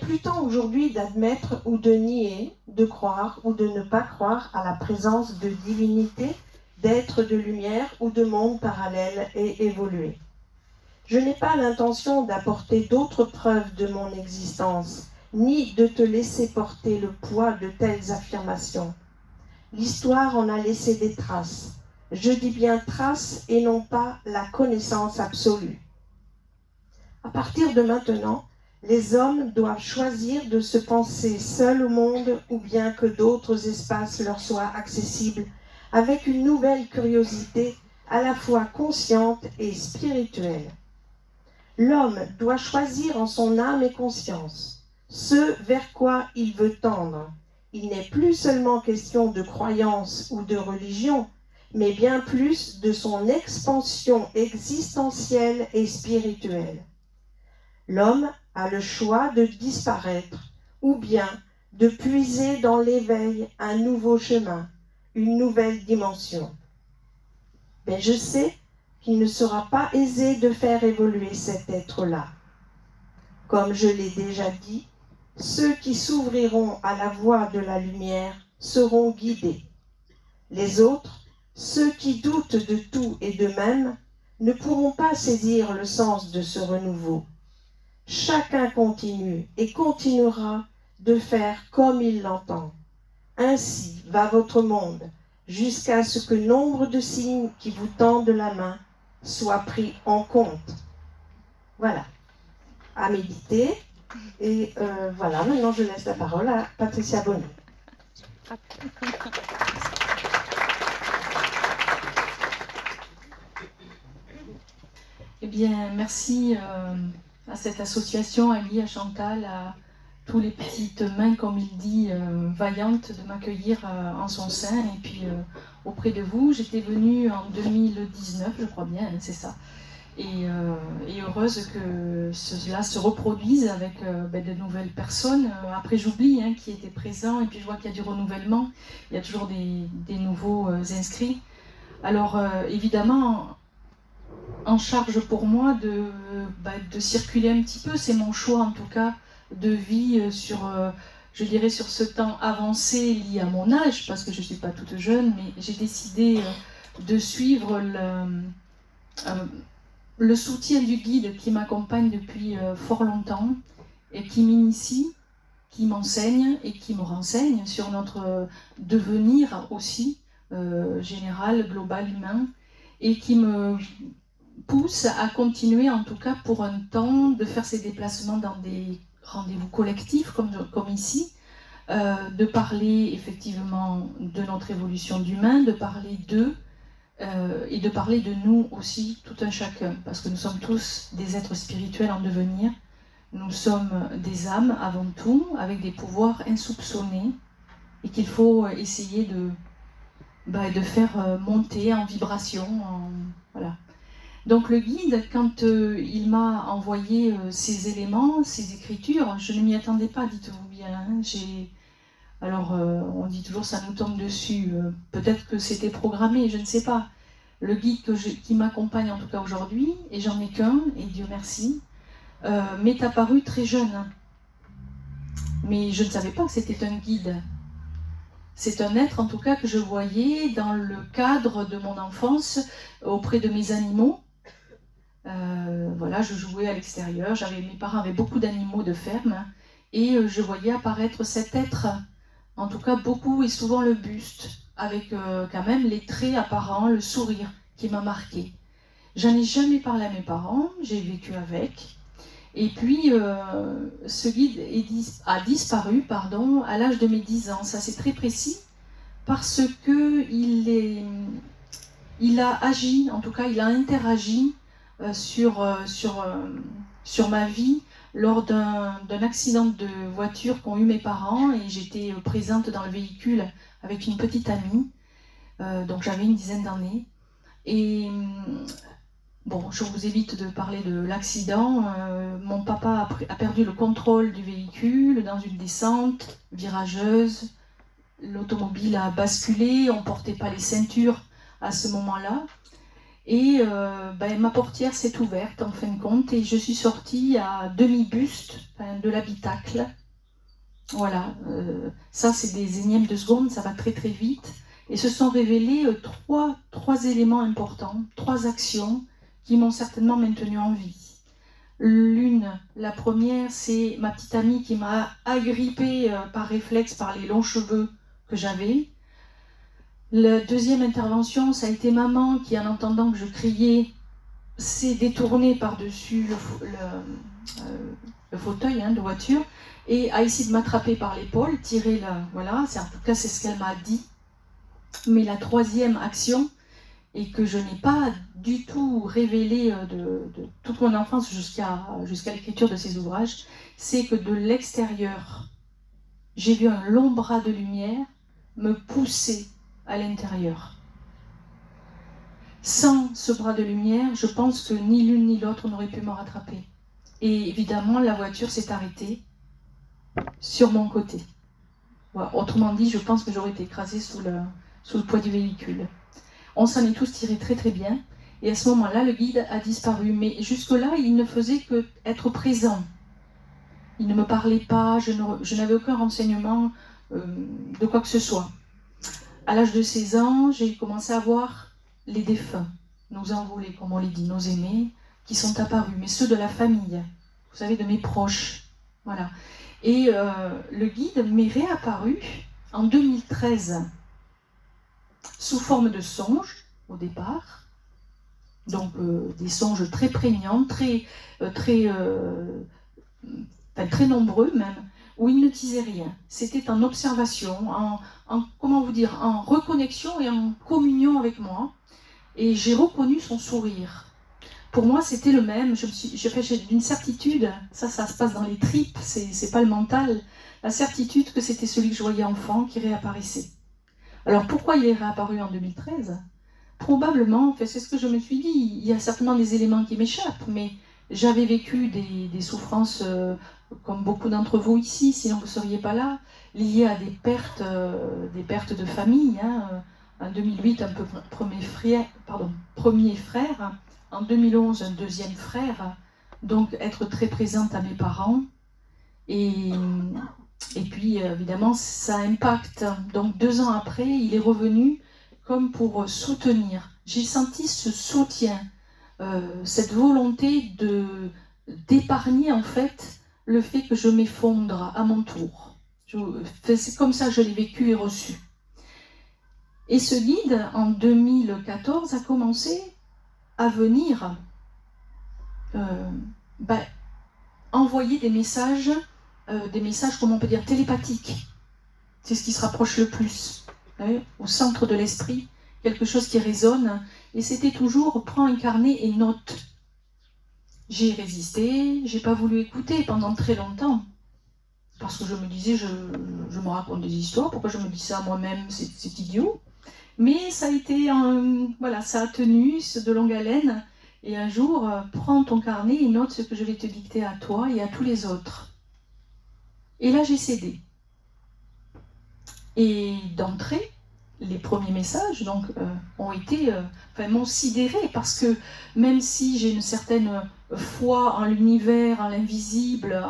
plus temps aujourd'hui d'admettre ou de nier, de croire ou de ne pas croire à la présence de divinité, d'êtres de lumière ou de mondes parallèles et évolués. Je n'ai pas l'intention d'apporter d'autres preuves de mon existence, ni de te laisser porter le poids de telles affirmations. L'histoire en a laissé des traces. Je dis bien traces et non pas la connaissance absolue. À partir de maintenant, les hommes doivent choisir de se penser seuls au monde ou bien que d'autres espaces leur soient accessibles avec une nouvelle curiosité à la fois consciente et spirituelle. L'homme doit choisir en son âme et conscience ce vers quoi il veut tendre. Il n'est plus seulement question de croyance ou de religion, mais bien plus de son expansion existentielle et spirituelle. L'homme a le choix de disparaître ou bien de puiser dans l'éveil un nouveau chemin, une nouvelle dimension. Mais je sais qu'il ne sera pas aisé de faire évoluer cet être-là. Comme je l'ai déjà dit, ceux qui s'ouvriront à la voie de la lumière seront guidés. Les autres, ceux qui doutent de tout et d'eux-mêmes, ne pourront pas saisir le sens de ce renouveau. Chacun continue et continuera de faire comme il l'entend. Ainsi va votre monde, jusqu'à ce que nombre de signes qui vous tendent la main soient pris en compte. Voilà, à méditer. Et voilà, maintenant je laisse la parole à Patricia Bonnet. Eh bien, merci à cette association, à Guy, à Chantal, à tous les petites mains, comme il dit, vaillantes, de m'accueillir en son sein. Et puis, auprès de vous, j'étais venue en 2019, je crois bien, c'est ça. Et heureuse que cela se reproduise avec de nouvelles personnes. Après, j'oublie qui étaient présents, et puis je vois qu'il y a du renouvellement. Il y a toujours des nouveaux inscrits. Alors, évidemment, en charge pour moi de circuler un petit peu, c'est mon choix en tout cas de vie sur, je dirais, sur ce temps avancé lié à mon âge, parce que je ne suis pas toute jeune, mais j'ai décidé de suivre le soutien du guide qui m'accompagne depuis fort longtemps et qui m'initie, qui m'enseigne et qui me renseigne sur notre devenir aussi général, global, humain, et qui me pousse à continuer, en tout cas pour un temps, de faire ces déplacements dans des rendez-vous collectifs comme ici, de parler effectivement de notre évolution d'humain, de parler d'eux, et de parler de nous aussi, tout un chacun, parce que nous sommes tous des êtres spirituels en devenir, nous sommes des âmes avant tout, avec des pouvoirs insoupçonnés, et qu'il faut essayer de faire monter en vibration, voilà. Donc le guide, quand il m'a envoyé ces éléments, ces écritures, je ne m'y attendais pas, dites-vous bien. Alors on dit toujours ça nous tombe dessus, peut-être que c'était programmé, je ne sais pas. Le guide qui m'accompagne en tout cas aujourd'hui, et j'en ai qu'un, et Dieu merci, m'est apparu très jeune. Mais je ne savais pas que c'était un guide. C'est un être en tout cas que je voyais dans le cadre de mon enfance auprès de mes animaux. Voilà, je jouais à l'extérieur, mes parents avaient beaucoup d'animaux de ferme, et je voyais apparaître cet être, en tout cas beaucoup et souvent le buste, avec quand même les traits apparents, le sourire qui m'a marqué. J'en ai jamais parlé à mes parents, j'ai vécu avec, et puis ce guide a disparu à l'âge de mes 10 ans, ça c'est très précis, parce que il a agi, en tout cas il a interagi sur ma vie lors d'un accident de voiture qu'ont eu mes parents, et j'étais présente dans le véhicule avec une petite amie, donc j'avais une dizaine d'années, et bon, je vous évite de parler de l'accident. Mon papa a perdu le contrôle du véhicule dans une descente virageuse, l'automobile a basculé, on ne portait pas les ceintures à ce moment-là, et ma portière s'est ouverte en fin de compte, et je suis sortie à demi-buste de l'habitacle, Voilà, ça c'est des énièmes de secondes, ça va très très vite. Et se sont révélés trois éléments importants, trois actions qui m'ont certainement maintenue en vie. La première, c'est ma petite amie qui m'a agrippée par réflexe par les longs cheveux que j'avais. La deuxième intervention, ça a été maman qui, en entendant que je criais, s'est détournée par-dessus le fauteuil de voiture et a essayé de m'attraper par l'épaule, tirer la... Voilà, en tout cas c'est ce qu'elle m'a dit. Mais la troisième action, et que je n'ai pas du tout révélée de toute mon enfance jusqu'à l'écriture de ces ouvrages, c'est que de l'extérieur, j'ai vu un long bras de lumière me pousser à l'intérieur. Sans ce bras de lumière, je pense que ni l'une ni l'autre n'aurait pu me rattraper. Et évidemment, la voiture s'est arrêtée sur mon côté. Voilà. Autrement dit, je pense que j'aurais été écrasée sous le poids du véhicule. On s'en est tous tirés très très bien. Et à ce moment-là, le guide a disparu. Mais jusque-là, il ne faisait qu'être présent. Il ne me parlait pas, je n'avais aucun renseignement de quoi que ce soit. À l'âge de 16 ans, j'ai commencé à voir les défunts, nos envolés, comme on les dit, nos aimés, qui sont apparus, mais ceux de la famille, vous savez, de mes proches. Voilà. Et le guide m'est réapparu en 2013, sous forme de songes, au départ. Donc des songes très prégnants, très nombreux même, où il ne disait rien. C'était en observation, comment vous dire, en reconnexion et en communion avec moi. Et j'ai reconnu son sourire. Pour moi, c'était le même. J'ai une certitude, ça se passe dans les tripes, c'est pas le mental, la certitude que c'était celui que je voyais enfant qui réapparaissait. Alors pourquoi il est réapparu en 2013 ? Probablement, c'est ce que je me suis dit, il y a certainement des éléments qui m'échappent, mais j'avais vécu des souffrances, comme beaucoup d'entre vous ici, sinon vous ne seriez pas là, liées à des pertes de famille. En 2008, un peu premier frère, en 2011, un deuxième frère, donc être très présente à mes parents. Et puis, évidemment, ça impacte. Donc 2 ans après, il est revenu comme pour soutenir. J'ai senti ce soutien, cette volonté d'épargner en fait le fait que je m'effondre à mon tour. C'est comme ça que je l'ai vécu et reçu. Et ce guide, en 2014, a commencé à venir envoyer des messages, comment on peut dire, télépathiques. C'est ce qui se rapproche le plus. Au centre de l'esprit, quelque chose qui résonne. Et c'était toujours « prends un carnet et note ». J'ai résisté, j'ai pas voulu écouter pendant très longtemps. Parce que je me disais, je me raconte des histoires, pourquoi je me dis ça moi-même, c'est idiot. Mais ça a été, ça a tenu de longue haleine. Et un jour, prends ton carnet et note ce que je vais te dicter à toi et à tous les autres. Et là, j'ai cédé. Et d'entrée, les premiers messages m'ont sidéré parce que même si j'ai une certaine foi en l'univers, en l'invisible,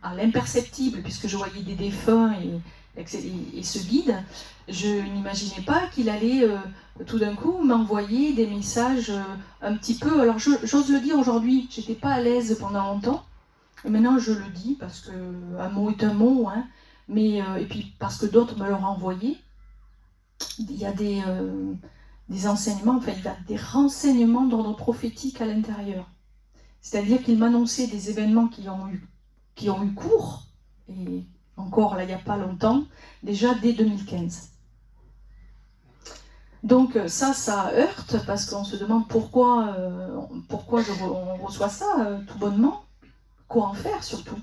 à l'imperceptible, puisque je voyais des défunts et ce guide, je n'imaginais pas qu'il allait tout d'un coup m'envoyer des messages un petit peu... Alors j'ose le dire aujourd'hui, j'étais pas à l'aise pendant longtemps, et maintenant je le dis parce qu'un mot est un mot, mais, et puis parce que d'autres me l'ont envoyé. Il y a des enseignements, il y a des renseignements d'ordre prophétique à l'intérieur. C'est-à-dire qu'il m'annonçait des événements qui ont eu cours, et encore là il n'y a pas longtemps, déjà dès 2015. Donc ça heurte, parce qu'on se demande pourquoi on reçoit ça tout bonnement, quoi en faire surtout.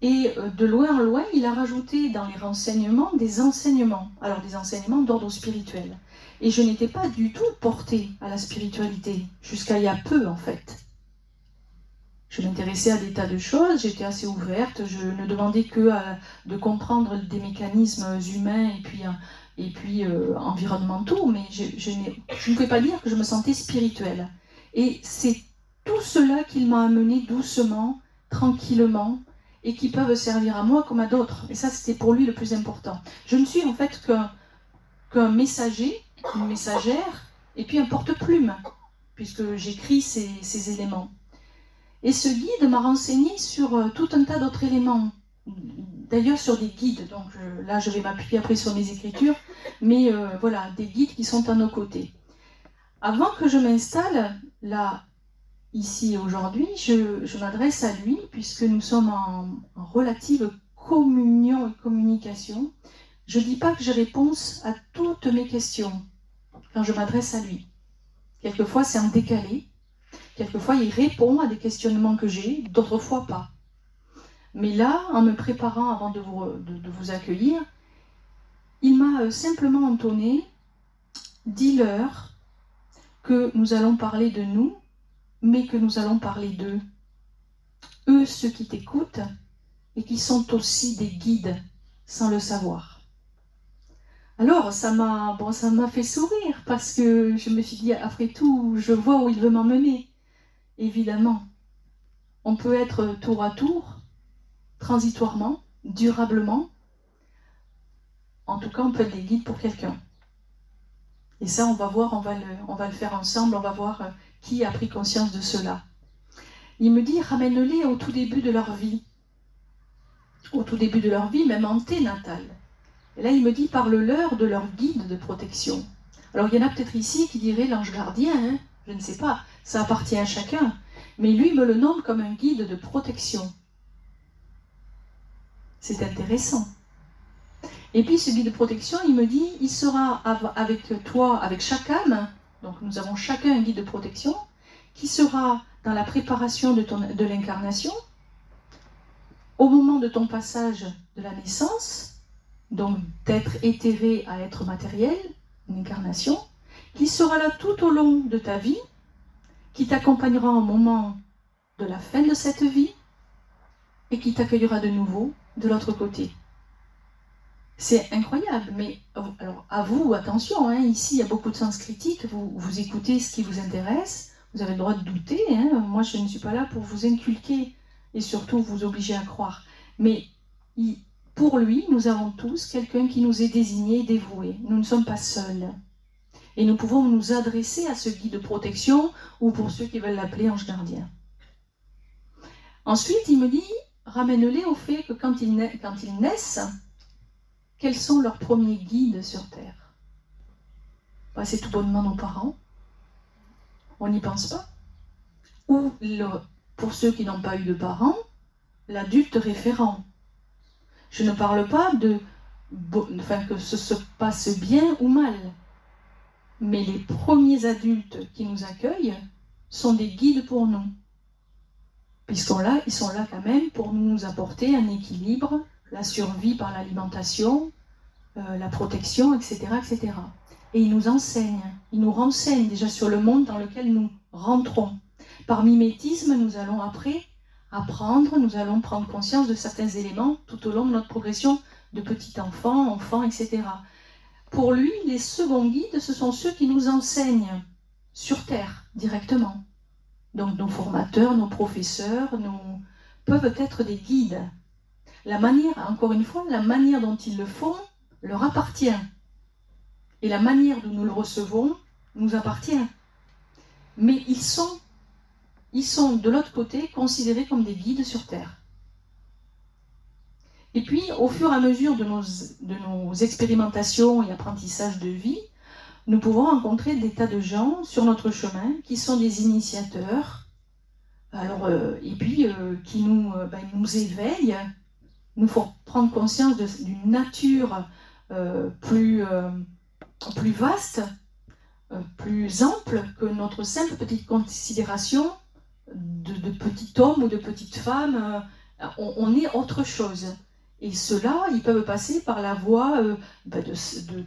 Et de loin en loin, il a rajouté dans les renseignements des enseignements, alors des enseignements d'ordre spirituel. Et je n'étais pas du tout portée à la spiritualité, jusqu'à il y a peu en fait. Je m'intéressais à des tas de choses, j'étais assez ouverte, je ne demandais que de comprendre des mécanismes humains et puis environnementaux, mais je ne pouvais pas dire que je me sentais spirituelle. Et c'est tout cela qu'il m'a amené doucement, tranquillement, et qui peuvent servir à moi comme à d'autres. Et ça, c'était pour lui le plus important. Je ne suis en fait qu'un messager, une messagère, et puis un porte-plume, puisque j'écris ces éléments. Et ce guide m'a renseigné sur tout un tas d'autres éléments, d'ailleurs sur des guides, donc là je vais m'appuyer après sur mes écritures, mais voilà, des guides qui sont à nos côtés. Avant que je m'installe là, ici aujourd'hui, je m'adresse à lui, puisque nous sommes en relative communion et communication. Je ne dis pas que j'ai réponse à toutes mes questions quand je m'adresse à lui. Quelquefois c'est en décalé, quelquefois il répond à des questionnements que j'ai, d'autres fois pas. Mais là, en me préparant avant de vous accueillir, il m'a simplement entonné, dis-leur que nous allons parler de nous, mais que nous allons parler d'eux. Eux, ceux qui t'écoutent, et qui sont aussi des guides, sans le savoir. Alors, ça m'a fait sourire, parce que je me suis dit, après tout, je vois où il veut m'emmener. Évidemment, on peut être tour à tour, transitoirement, durablement. En tout cas, on peut être des guides pour quelqu'un. Et ça, on va voir, on va le faire ensemble, on va voir qui a pris conscience de cela. Il me dit, ramène-les au tout début de leur vie. Au tout début de leur vie, même anténatale. Et là, il me dit, parle-leur de leur guide de protection. Alors, il y en a peut-être ici qui diraient l'ange gardien, hein, je ne sais pas, ça appartient à chacun. Mais lui me le nomme comme un guide de protection. C'est intéressant. Et puis ce guide de protection, il me dit, il sera avec toi, avec chaque âme, donc nous avons chacun un guide de protection, qui sera dans la préparation de l'incarnation, au moment de ton passage de la naissance, donc d'être éthéré à être matériel, une incarnation, qui sera là tout au long de ta vie, qui t'accompagnera au moment de la fin de cette vie, et qui t'accueillera de nouveau de l'autre côté. C'est incroyable, mais alors à vous, attention, hein, ici il y a beaucoup de sens critique, vous écoutez ce qui vous intéresse, vous avez le droit de douter, hein, moi je ne suis pas là pour vous inculquer et surtout vous obliger à croire. Mais pour lui, nous avons tous quelqu'un qui nous est désigné, dévoué, nous ne sommes pas seuls. Et nous pouvons nous adresser à ce guide de protection, ou pour ceux qui veulent l'appeler ange gardien. Ensuite, il me dit, ramène-les au fait que quand ils naissent, quels sont leurs premiers guides sur Terre? Ben, c'est tout bonnement nos parents. On n'y pense pas. Ou, pour ceux qui n'ont pas eu de parents, l'adulte référent. Je ne parle pas que ce se passe bien ou mal. Mais les premiers adultes qui nous accueillent sont des guides pour nous. Ils sont là quand même pour nous apporter un équilibre, la survie par l'alimentation, la protection, etc., etc. Et ils nous enseignent, ils nous renseignent déjà sur le monde dans lequel nous rentrons. Par mimétisme, nous allons après apprendre, nous allons prendre conscience de certains éléments tout au long de notre progression de petit enfant, etc. Pour lui, les seconds guides, ce sont ceux qui nous enseignent sur Terre, directement. Donc nos formateurs, nos professeurs, peuvent être des guides. La manière, encore une fois, la manière dont ils le font leur appartient. Et la manière dont nous le recevons nous appartient. Mais ils sont de l'autre côté considérés comme des guides sur Terre. Et puis, au fur et à mesure de nos expérimentations et apprentissages de vie, nous pouvons rencontrer des tas de gens sur notre chemin qui sont des initiateurs, et puis qui nous éveillent, nous font prendre conscience d'une nature plus vaste, plus ample que notre simple petite considération de petit homme ou de petite femme. On est autre chose. Et ceux-là, ils peuvent passer par la voie de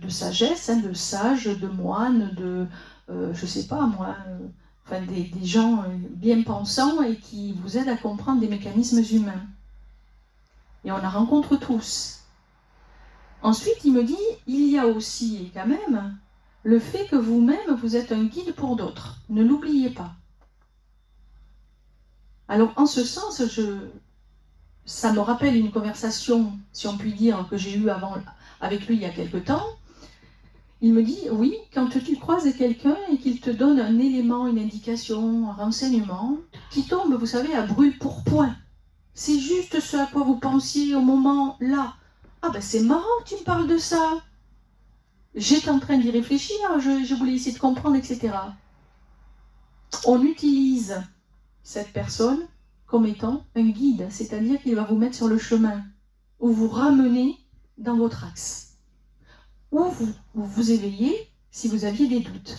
sagesse, hein, de sages, de moines, je sais pas moi, des gens bien pensants et qui vous aident à comprendre des mécanismes humains. Et on la rencontre tous. Ensuite, il me dit, il y a aussi, et quand même, le fait que vous-même, vous êtes un guide pour d'autres. Ne l'oubliez pas. Alors, en ce sens, ça me rappelle une conversation, si on peut dire, que j'ai eue avec lui il y a quelque temps. Il me dit, oui, quand tu croises quelqu'un et qu'il te donne un élément, une indication, un renseignement, qui tombe, vous savez, à brûle-pourpoint. C'est juste ce à quoi vous pensiez au moment là. Ah ben c'est marrant que tu me parles de ça. J'étais en train d'y réfléchir, je voulais essayer de comprendre, etc. On utilise cette personne comme étant un guide, c'est-à-dire qu'il va vous mettre sur le chemin, ou vous ramener dans votre axe, ou vous éveillez si vous aviez des doutes.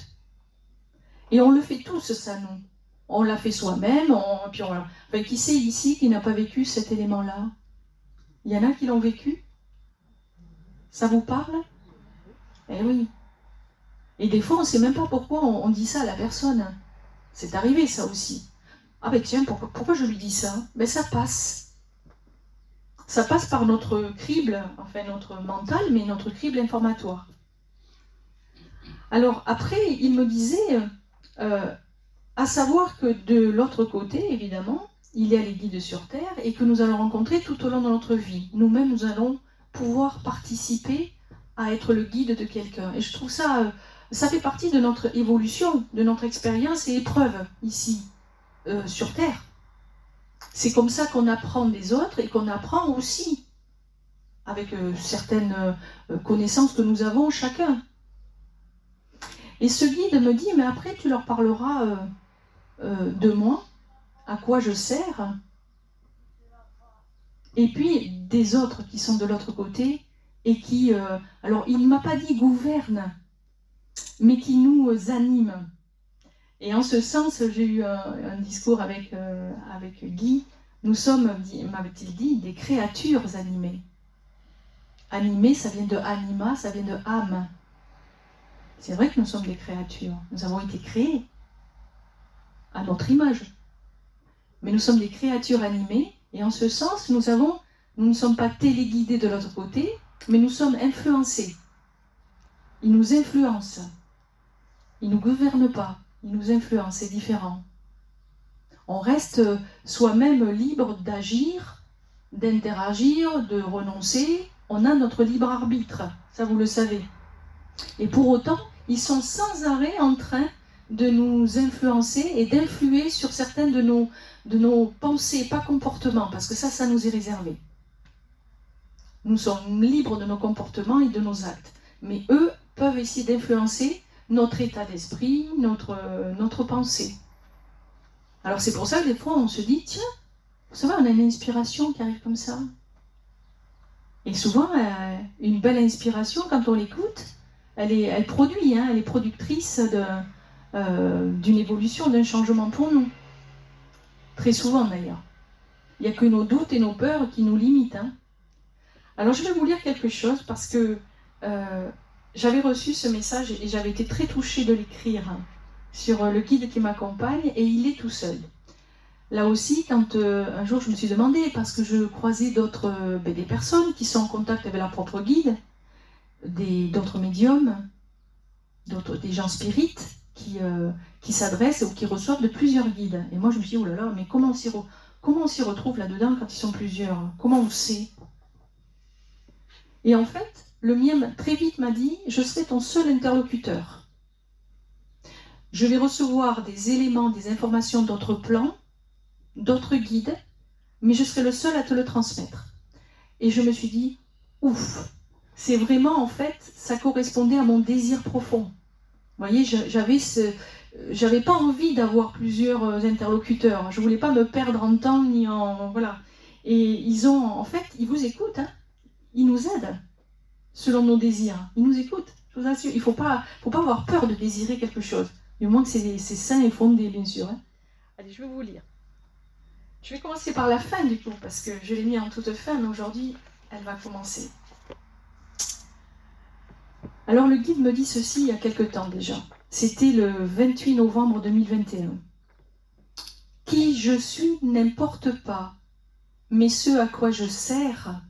Et on le fait tous, ça, nous. On l'a fait soi-même, enfin, qui c'est ici qui n'a pas vécu cet élément-là? Il y en a qui l'ont vécu? Ça vous parle? Eh oui. Et des fois, on ne sait même pas pourquoi on dit ça à la personne. C'est arrivé, ça aussi. Ah ben tiens, pourquoi je lui dis ça? Ben ça passe. Ça passe par notre crible, enfin notre mental, mais notre crible informatoire. Alors après, il me disait, à savoir que de l'autre côté, évidemment, il y a les guides sur Terre et que nous allons rencontrer tout au long de notre vie. Nous-mêmes, nous allons pouvoir participer à être le guide de quelqu'un. Et je trouve ça, ça fait partie de notre évolution, de notre expérience et épreuve ici, sur Terre. C'est comme ça qu'on apprend des autres et qu'on apprend aussi avec certaines connaissances que nous avons chacun. Et ce guide me dit, mais après tu leur parleras de moi, à quoi je sers, et puis des autres qui sont de l'autre côté et qui, alors il ne m'a pas dit gouvernent, mais qui nous animent. Et en ce sens, j'ai eu un discours avec Guy. Nous sommes, m'avait-il dit, des créatures animées. Animées, ça vient de anima, ça vient de âme. C'est vrai que nous sommes des créatures. Nous avons été créés à notre image. Mais nous sommes des créatures animées, et en ce sens, nous ne sommes pas téléguidés de l'autre côté, mais nous sommes influencés. Ils nous influencent. Ils ne nous gouvernent pas. Ils nous influencent, c'est différent. On reste soi-même libre d'agir, d'interagir, de renoncer. On a notre libre arbitre, ça vous le savez. Et pour autant, ils sont sans arrêt en train de nous influencer et d'influer sur certaines de nos pensées, pas comportements, parce que ça nous est réservé. Nous sommes libres de nos comportements et de nos actes. Mais eux peuvent essayer d'influencer notre état d'esprit, notre pensée. Alors c'est pour ça que des fois on se dit, tiens, vous savez, on a une inspiration qui arrive comme ça. Et souvent, une belle inspiration, quand on l'écoute, elle produit, elle est productrice d'une évolution, d'un changement pour nous. Très souvent d'ailleurs. Il n'y a que nos doutes et nos peurs qui nous limitent. Alors je vais vous lire quelque chose parce que j'avais reçu ce message et j'avais été très touchée de l'écrire sur le guide qui m'accompagne et il est tout seul. Là aussi, quand un jour je me suis demandé, parce que je croisais des personnes qui sont en contact avec leur propre guide, d'autres médiums, des gens spirites qui s'adressent ou qui reçoivent de plusieurs guides. Et moi je me suis dit, oh là là, mais comment on s'y retrouve là-dedans quand ils sont plusieurs? Comment on sait? Et en fait, le mien très vite m'a dit, je serai ton seul interlocuteur. Je vais recevoir des éléments, des informations d'autres plans, d'autres guides, mais je serai le seul à te le transmettre. Et je me suis dit, ouf, c'est vraiment, en fait, ça correspondait à mon désir profond. Vous voyez, j'avais pas envie d'avoir plusieurs interlocuteurs. Je voulais pas me perdre en temps ni en... Voilà. Et ils vous écoutent, ils nous aident selon nos désirs. Ils nous écoutent, je vous assure. Il faut pas avoir peur de désirer quelque chose. Du moins que c'est sain et fondé, bien sûr. Allez, je vais vous lire. Je vais commencer par la fin, du coup, parce que je l'ai mis en toute fin, mais aujourd'hui, elle va commencer. Alors, le guide me dit ceci il y a quelque temps déjà. C'était le 28 novembre 2021. Qui je suis n'importe pas, mais ce à quoi je sers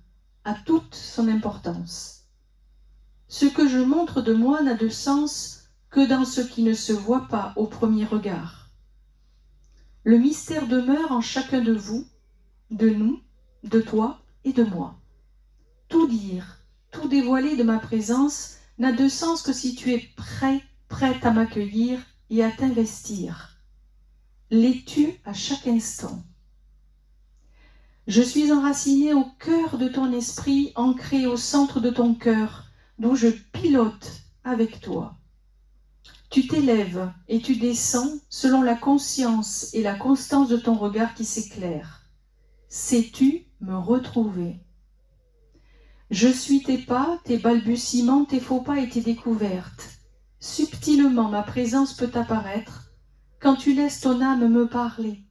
a toute son importance. Ce que je montre de moi n'a de sens que dans ce qui ne se voit pas au premier regard. Le mystère demeure en chacun de vous, de nous, de toi et de moi. Tout dire, tout dévoiler de ma présence n'a de sens que si tu es prête à m'accueillir et à t'investir. L'es-tu à chaque instant? Je suis enracinée au cœur de ton esprit, ancrée au centre de ton cœur, d'où je pilote avec toi. Tu t'élèves et tu descends selon la conscience et la constance de ton regard qui s'éclaire. Sais-tu me retrouver? Je suis tes pas, tes balbutiements, tes faux pas et tes découvertes. Subtilement, ma présence peut apparaître quand tu laisses ton âme me parler.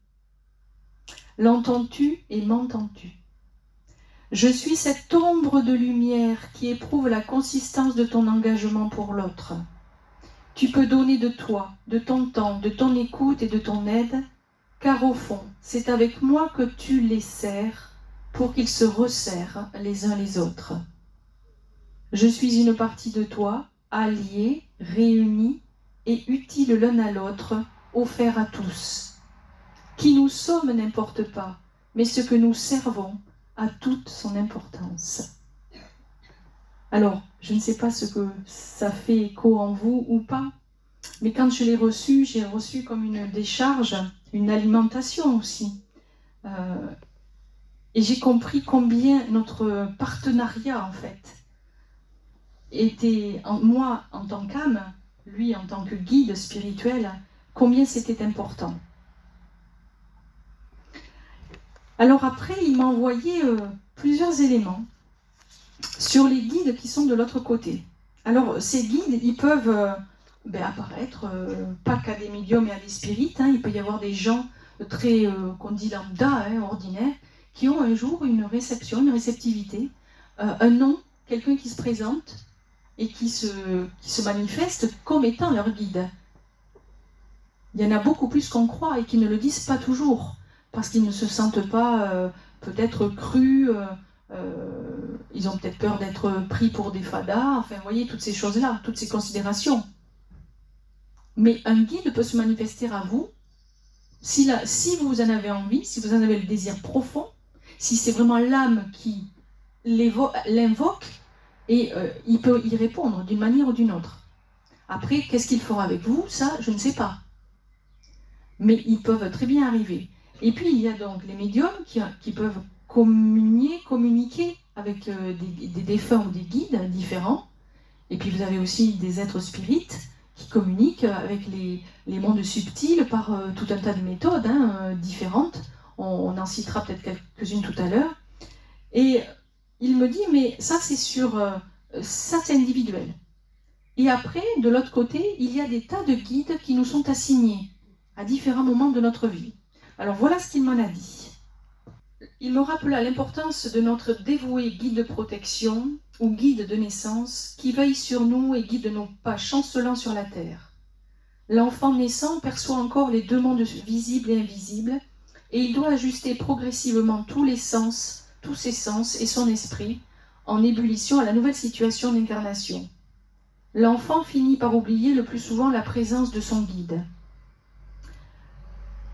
L'entends-tu et m'entends-tu? Je suis cette ombre de lumière qui éprouve la consistance de ton engagement pour l'autre. Tu peux donner de toi, de ton temps, de ton écoute et de ton aide, car au fond, c'est avec moi que tu les sers pour qu'ils se resserrent les uns les autres. Je suis une partie de toi, alliée, réunie et utile l'un à l'autre, offert à tous. Qui nous sommes n'importe pas, mais ce que nous servons a toute son importance. Alors, je ne sais pas ce que ça fait écho en vous ou pas, mais quand je l'ai reçu, j'ai reçu comme une décharge, une alimentation aussi. Et j'ai compris combien notre partenariat, en fait, était, moi en tant qu'âme, lui en tant que guide spirituel, combien c'était important. Alors après, il m'a envoyé plusieurs éléments sur les guides qui sont de l'autre côté. Alors ces guides, ils peuvent apparaître, pas qu'à des médiums et à des spirites, hein, il peut y avoir des gens très, qu'on dit lambda, ordinaires, qui ont un jour une réception, une réceptivité, un nom, quelqu'un qui se présente et qui se manifeste comme étant leur guide. Il y en a beaucoup plus qu'on croit et qui ne le disent pas toujours, parce qu'ils ne se sentent pas peut-être crus, ils ont peut-être peur d'être pris pour des fadas, enfin vous voyez toutes ces choses-là, toutes ces considérations. Mais un guide peut se manifester à vous, si vous en avez envie, si vous en avez le désir profond, si c'est vraiment l'âme qui l'invoque, et il peut y répondre d'une manière ou d'une autre. Après, qu'est-ce qu'il fera avec vous? Ça, je ne sais pas. Mais ils peuvent très bien arriver. Et puis, il y a donc les médiums qui peuvent communiquer avec des défunts ou des guides différents. Et puis, vous avez aussi des êtres spirites qui communiquent avec les mondes subtils par tout un tas de méthodes différentes. On en citera peut-être quelques-unes tout à l'heure. Et il me dit, mais ça c'est individuel. Et après, de l'autre côté, il y a des tas de guides qui nous sont assignés à différents moments de notre vie. Alors voilà ce qu'il m'en a dit. Il me rappela l'importance de notre dévoué guide de protection ou guide de naissance qui veille sur nous et guide nos pas chancelants sur la terre. L'enfant naissant perçoit encore les deux mondes visibles et invisibles et il doit ajuster progressivement tous ses sens et son esprit en ébullition à la nouvelle situation d'incarnation. L'enfant finit par oublier le plus souvent la présence de son guide.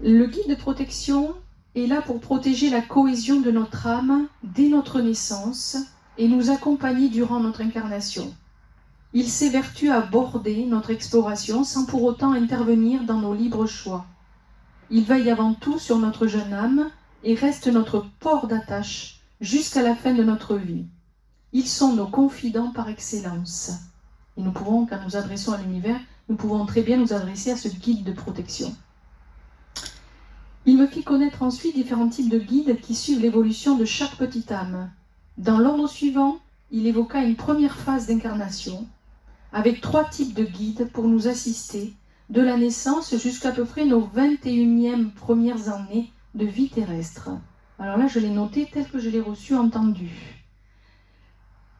Le guide de protection est là pour protéger la cohésion de notre âme dès notre naissance et nous accompagner durant notre incarnation. Il s'évertue à border notre exploration sans pour autant intervenir dans nos libres choix. Il veille avant tout sur notre jeune âme et reste notre port d'attache jusqu'à la fin de notre vie. Ils sont nos confidents par excellence. Et nous pouvons, quand nous adressons à l'univers, nous pouvons très bien nous adresser à ce guide de protection. Il me fit connaître ensuite différents types de guides qui suivent l'évolution de chaque petite âme. Dans l'ordre suivant, il évoqua une première phase d'incarnation, avec 3 types de guides pour nous assister, de la naissance jusqu'à peu près nos 21e premières années de vie terrestre. Alors là, je l'ai noté tel que je l'ai reçu, entendu.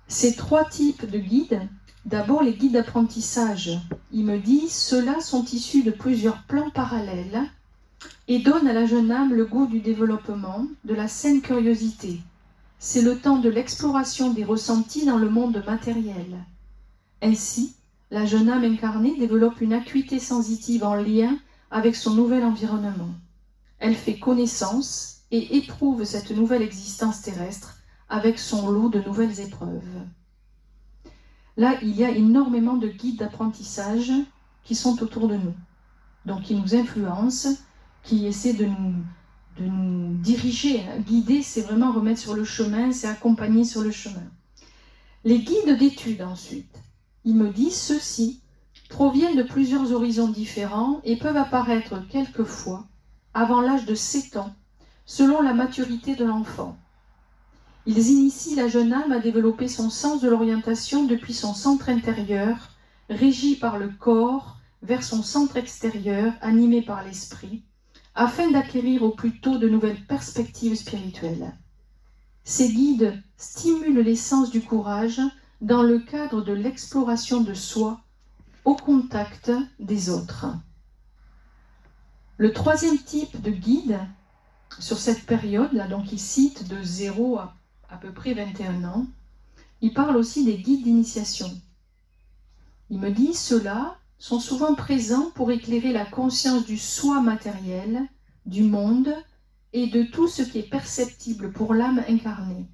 Ces 3 types de guides, d'abord les guides d'apprentissage. Il me dit, ceux-là sont issus de plusieurs plans parallèles et donnent à la jeune âme le goût du développement, de la saine curiosité. C'est le temps de l'exploration des ressentis dans le monde matériel. Ainsi, la jeune âme incarnée développe une acuité sensitive en lien avec son nouvel environnement. Elle fait connaissance et éprouve cette nouvelle existence terrestre avec son lot de nouvelles épreuves. Là, il y a énormément de guides d'apprentissage qui sont autour de nous, donc qui nous influencent, qui essaient de nous diriger. Guider, c'est vraiment remettre sur le chemin, c'est accompagner sur le chemin. Les guides d'études, ensuite, il me dit ceux-ci proviennent de plusieurs horizons différents et peuvent apparaître quelquefois avant l'âge de 7 ans, selon la maturité de l'enfant. Ils initient la jeune âme à développer son sens de l'orientation depuis son centre intérieur, régi par le corps, vers son centre extérieur, animé par l'esprit, afin d'acquérir au plus tôt de nouvelles perspectives spirituelles. Ces guides stimulent l'essence du courage dans le cadre de l'exploration de soi au contact des autres. Le troisième type de guide, sur cette période, là, donc il cite de 0 à peu près 21 ans, il parle aussi des guides d'initiation. Il me dit, ceux-là sont souvent présents pour éclairer la conscience du soi matériel, du monde et de tout ce qui est perceptible pour l'âme incarnée.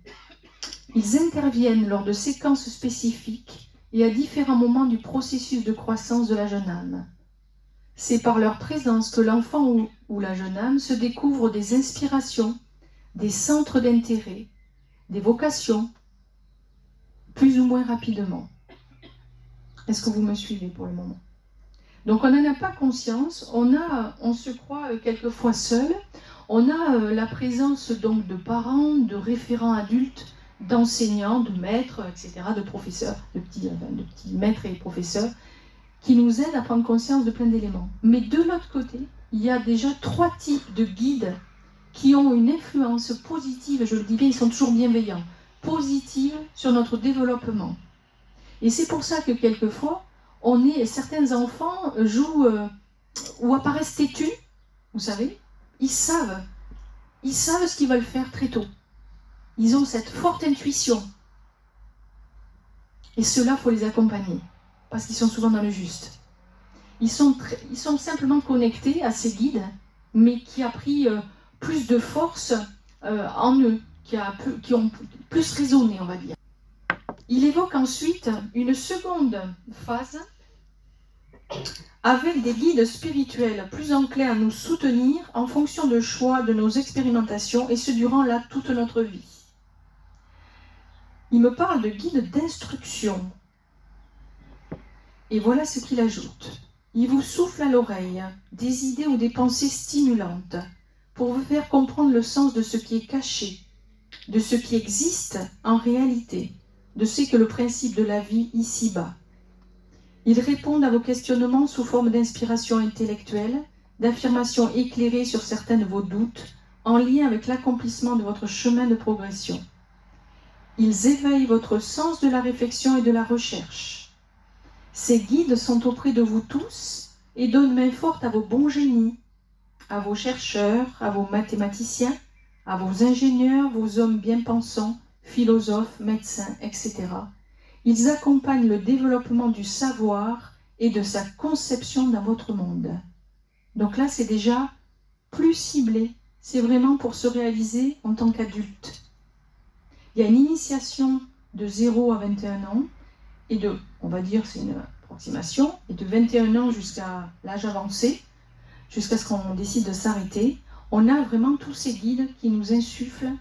Ils interviennent lors de séquences spécifiques et à différents moments du processus de croissance de la jeune âme. C'est par leur présence que l'enfant ou la jeune âme se découvre des inspirations, des centres d'intérêt, des vocations, plus ou moins rapidement. Est-ce que vous me suivez pour le moment? Donc on n'en a pas conscience, on se croit quelquefois seul, on a la présence donc de parents, de référents adultes, d'enseignants, de maîtres, etc., de professeurs, de petits maîtres et professeurs, qui nous aident à prendre conscience de plein d'éléments. Mais de l'autre côté, il y a déjà 3 types de guides qui ont une influence positive, je le dis bien, ils sont toujours bienveillants, positive sur notre développement. Et c'est pour ça que quelquefois, certains enfants jouent ou apparaissent têtus, vous savez, ils savent ce qu'ils veulent faire très tôt. Ils ont cette forte intuition. Et ceux-là, il faut les accompagner, parce qu'ils sont souvent dans le juste. Ils sont simplement connectés à ces guides, mais qui a pris plus de force en eux, qui ont plus raisonné, on va dire. Il évoque ensuite une seconde phase avec des guides spirituels plus enclins à nous soutenir en fonction de choix de nos expérimentations, et ce durant toute notre vie. Il me parle de guides d'instruction. Et voilà ce qu'il ajoute. Il vous souffle à l'oreille des idées ou des pensées stimulantes pour vous faire comprendre le sens de ce qui est caché, de ce qui existe en réalité, de ce qu'est le principe de la vie ici-bas. Ils répondent à vos questionnements sous forme d'inspiration intellectuelle, d'affirmations éclairées sur certains de vos doutes, en lien avec l'accomplissement de votre chemin de progression. Ils éveillent votre sens de la réflexion et de la recherche. Ces guides sont auprès de vous tous et donnent main forte à vos bons génies, à vos chercheurs, à vos mathématiciens, à vos ingénieurs, vos hommes bien pensants, philosophes, médecins, etc. Ils accompagnent le développement du savoir et de sa conception dans votre monde. Donc là, c'est déjà plus ciblé. C'est vraiment pour se réaliser en tant qu'adulte. Il y a une initiation de 0 à 21 ans, et on va dire, c'est une approximation, et de 21 ans jusqu'à l'âge avancé, jusqu'à ce qu'on décide de s'arrêter. On a vraiment tous ces guides qui nous insufflent.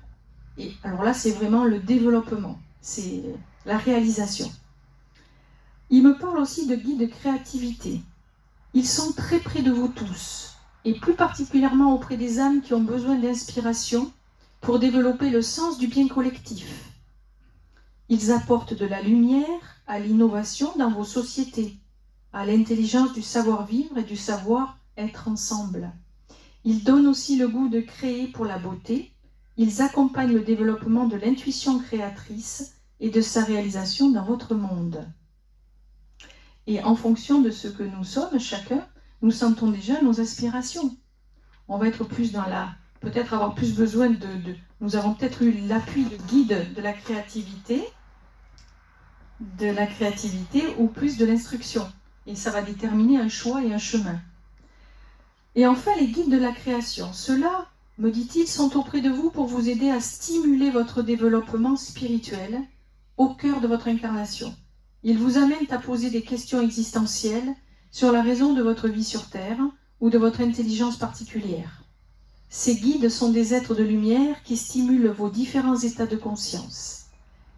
Et alors là, c'est vraiment le développement, c'est la réalisation. Il me parle aussi de guides de créativité. Ils sont très près de vous tous, et plus particulièrement auprès des âmes qui ont besoin d'inspiration pour développer le sens du bien collectif. Ils apportent de la lumière à l'innovation dans vos sociétés, à l'intelligence du savoir-vivre et du savoir-être ensemble. Ils donnent aussi le goût de créer pour la beauté. Ils accompagnent le développement de l'intuition créatrice et de sa réalisation dans votre monde. Et en fonction de ce que nous sommes, chacun, nous sentons déjà nos aspirations. On va être plus dans peut-être avoir plus besoin nous avons peut-être eu l'appui de guide de la créativité ou plus de l'instruction. Et ça va déterminer un choix et un chemin. Et enfin, les guides de la création. Ceux-là me dit-il, sont auprès de vous pour vous aider à stimuler votre développement spirituel au cœur de votre incarnation. Ils vous amènent à poser des questions existentielles sur la raison de votre vie sur Terre ou de votre intelligence particulière. Ces guides sont des êtres de lumière qui stimulent vos différents états de conscience.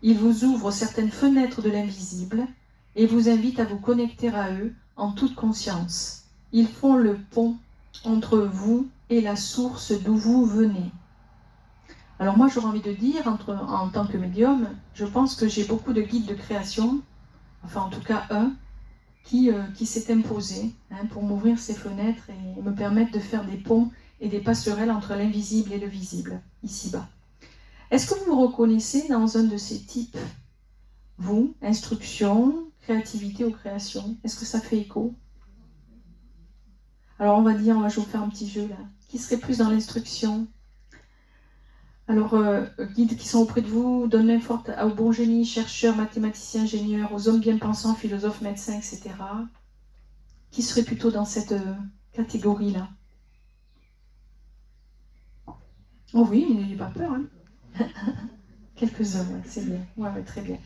Ils vous ouvrent certaines fenêtres de l'invisible et vous invitent à vous connecter à eux en toute conscience. Ils font le pont entre vous et la source d'où vous venez. Alors moi j'aurais envie de dire, en tant que médium, je pense que j'ai beaucoup de guides de création, enfin en tout cas un, qui s'est imposé pour m'ouvrir ces fenêtres et me permettre de faire des ponts et des passerelles entre l'invisible et le visible, ici-bas. Est-ce que vous vous reconnaissez dans un de ces types? Vous, instruction, créativité ou création? Est-ce que ça fait écho? Alors on va dire, je vais vous faire un petit jeu là. Qui serait plus dans l'instruction? Alors, guides qui sont auprès de vous, donnent main forte aux bons génies, chercheurs, mathématiciens, ingénieurs, aux hommes bien pensants, philosophes, médecins, etc. Qui serait plutôt dans cette catégorie-là? Oh oui, mais n'ayez pas peur. Hein. Quelques-uns, ouais, c'est bien. Ouais, très bien.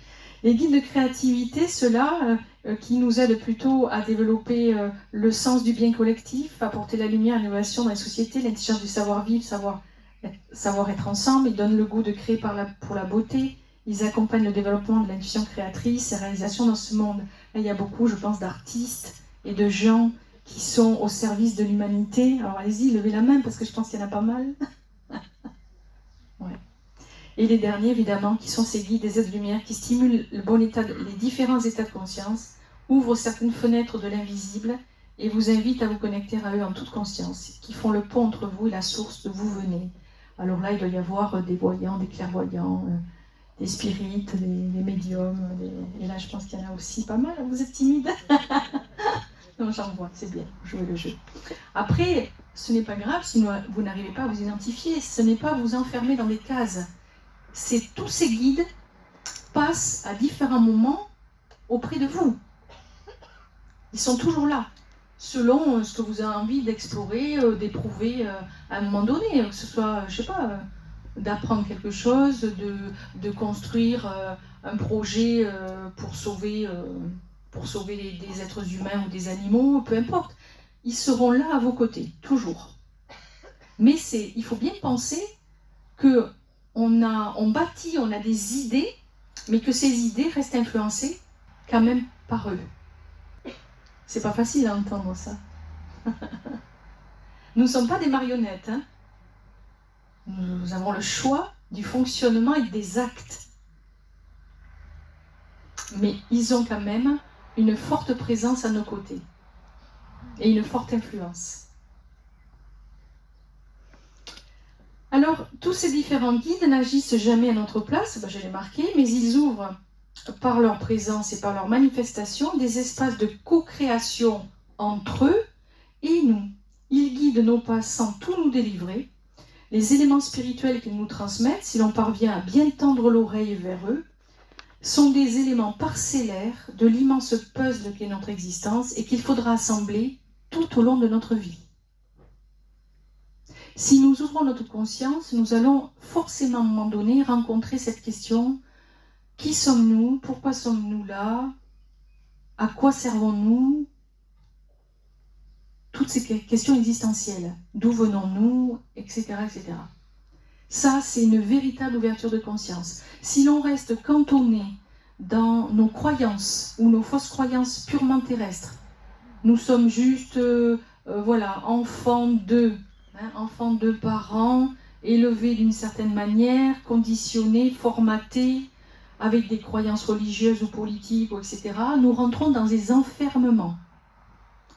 Les guides de créativité, ceux-là, qui nous aident plutôt à développer le sens du bien collectif, apporter la lumière, l'innovation dans la société, l'intelligence du savoir-vivre, savoir être ensemble. Ils donnent le goût de créer pour la beauté. Ils accompagnent le développement de l'intuition créatrice et réalisation dans ce monde. Là, il y a beaucoup, je pense, d'artistes et de gens qui sont au service de l'humanité. Alors allez-y, levez la main parce que je pense qu'il y en a pas mal. Ouais. Et les derniers, évidemment, qui sont ces guides des êtres de lumière qui stimulent le bon état, les différents états de conscience, ouvrent certaines fenêtres de l'invisible et vous invitent à vous connecter à eux en toute conscience, qui font le pont entre vous et la source d'où vous venez. Alors là, il doit y avoir des voyants, des clairvoyants, des spirites, des médiums, et là, je pense qu'il y en a aussi pas mal. Vous êtes timide? Non, j'en vois, c'est bien, jouez le jeu. Après, ce n'est pas grave si vous n'arrivez pas à vous identifier, ce n'est pas vous enfermer dans des cases. C'est tous ces guides passent à différents moments auprès de vous. Ils sont toujours là, selon ce que vous avez envie d'explorer, d'éprouver à un moment donné, que ce soit, je sais pas, d'apprendre quelque chose, de construire un projet pour sauver des êtres humains ou des animaux, peu importe. Ils seront là à vos côtés, toujours. Mais il faut bien penser que on bâtit, on a des idées, mais que ces idées restent influencées quand même par eux. C'est pas facile à entendre ça. Nous ne sommes pas des marionnettes. Hein. Nous avons le choix du fonctionnement et des actes. Mais ils ont quand même une forte présence à nos côtés et une forte influence. Alors, tous ces différents guides n'agissent jamais à notre place, je l'ai marqué, mais ils ouvrent par leur présence et par leur manifestation des espaces de co-création entre eux et nous. Ils guident nos pas sans tout nous délivrer. Les éléments spirituels qu'ils nous transmettent, si l'on parvient à bien tendre l'oreille vers eux, sont des éléments parcellaires de l'immense puzzle qu'est notre existence et qu'il faudra assembler tout au long de notre vie. Si nous ouvrons notre conscience, nous allons forcément à un moment donné rencontrer cette question: qui sommes-nous? Pourquoi sommes-nous là? À quoi servons-nous? Toutes ces questions existentielles. D'où venons-nous? Etc., etc. Ça, c'est une véritable ouverture de conscience. Si l'on reste cantonné dans nos croyances ou nos fausses croyances purement terrestres, nous sommes juste, enfants de parents, élevés d'une certaine manière, conditionnés, formatés, avec des croyances religieuses ou politiques, etc., nous rentrons dans des enfermements.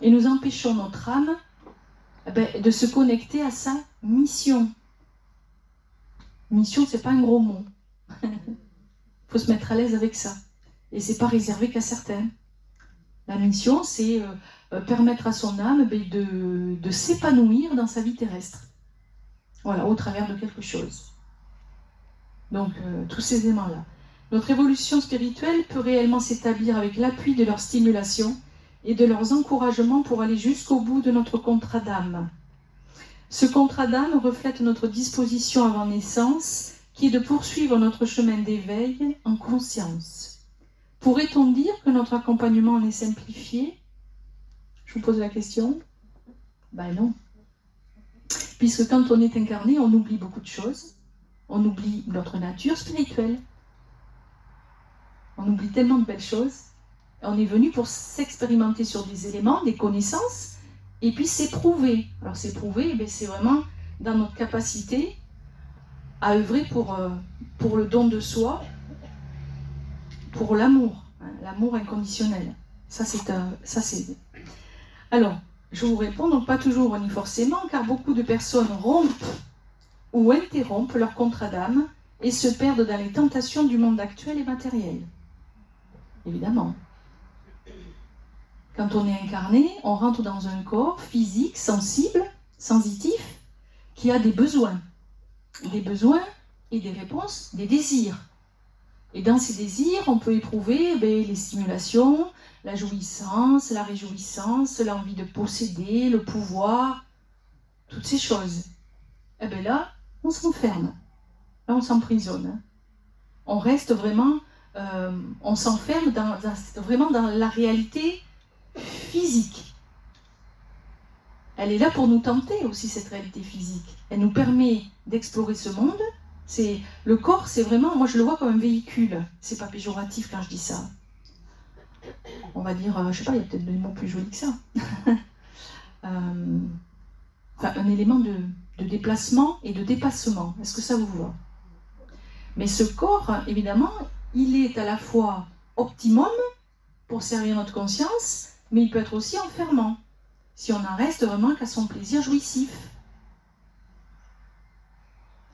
Et nous empêchons notre âme de se connecter à sa mission. Mission, c'est pas un gros mot. Il faut se mettre à l'aise avec ça. Et c'est pas réservé qu'à certains. La mission, c'est permettre à son âme de s'épanouir dans sa vie terrestre. Voilà, au travers de quelque chose. Donc, tous ces éléments-là. Notre évolution spirituelle peut réellement s'établir avec l'appui de leur stimulation et de leurs encouragements pour aller jusqu'au bout de notre contrat d'âme. Ce contrat d'âme reflète notre disposition avant naissance, qui est de poursuivre notre chemin d'éveil en conscience. Pourrait-on dire que notre accompagnement en est simplifié? Je vous pose la question. Ben non. Puisque quand on est incarné, on oublie beaucoup de choses. On oublie notre nature spirituelle. On oublie tellement de belles choses. On est venu pour s'expérimenter sur des éléments, des connaissances, et puis s'éprouver. Alors s'éprouver, c'est vraiment dans notre capacité à œuvrer pour le don de soi, pour l'amour, hein, l'amour inconditionnel. Ça c'est. Alors, je vous réponds, donc pas toujours ni forcément, car beaucoup de personnes rompent ou interrompent leur contrat d'âme et se perdent dans les tentations du monde actuel et matériel. Évidemment. Quand on est incarné, on rentre dans un corps physique, sensible, sensitif, qui a des besoins et des réponses, des désirs. Et dans ces désirs, on peut éprouver les stimulations, la jouissance, la réjouissance, l'envie de posséder, le pouvoir, toutes ces choses. Et bien là, on s'enferme, là on s'emprisonne. On reste vraiment, on s'enferme vraiment dans la réalité physique. Elle est là pour nous tenter aussi, cette réalité physique. Elle nous permet d'explorer ce monde. Le corps, c'est vraiment, moi je le vois comme un véhicule. C'est pas péjoratif quand je dis ça. On va dire, je sais pas, il y a peut-être des mots plus jolis que ça. Un élément de déplacement et de dépassement. Est-ce que ça vous va? Mais ce corps, évidemment, il est à la fois optimum pour servir notre conscience, mais il peut être aussi enfermant, si on en reste vraiment qu'à son plaisir jouissif.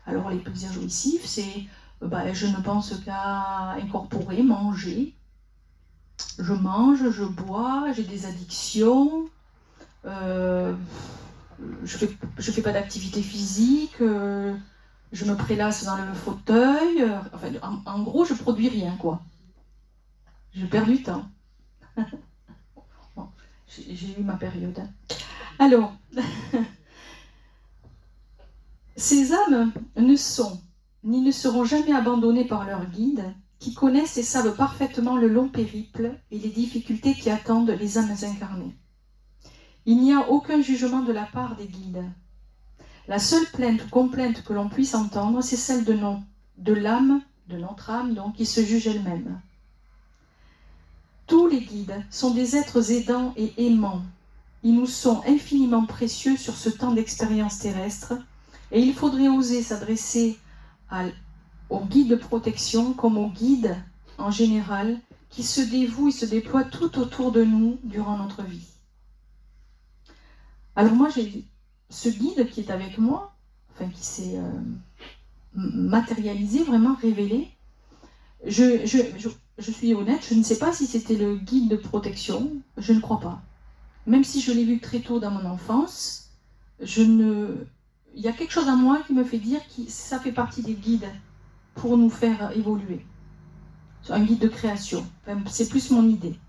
Alors les plaisirs jouissifs, c'est je ne pense qu'à incorporer, manger. Je mange, je bois, j'ai des addictions, je fais pas d'activité physique, je me prélasse dans le fauteuil, en gros je produis rien quoi. Je perds du temps. Bon, j'ai eu ma période. Alors, ces âmes ne sont, ni ne seront jamais abandonnées par leurs guides, qui connaissent et savent parfaitement le long périple et les difficultés qui attendent les âmes incarnées. Il n'y a aucun jugement de la part des guides. La seule plainte ou complainte que l'on puisse entendre, c'est celle de l'âme, de notre âme, donc, qui se juge elle-même. Tous les guides sont des êtres aidants et aimants. Ils nous sont infiniment précieux sur ce temps d'expérience terrestre et il faudrait oser s'adresser aux guides de protection comme aux guides en général qui se dévouent et se déploient tout autour de nous durant notre vie. Alors moi j'ai ce guide qui est avec moi, qui s'est matérialisé, vraiment révélé. Je suis honnête, je ne sais pas si c'était le guide de protection, je ne crois pas. Même si je l'ai vu très tôt dans mon enfance, il y a quelque chose en moi qui me fait dire que ça fait partie des guides pour nous faire évoluer. Un guide de création, c'est plus mon idée.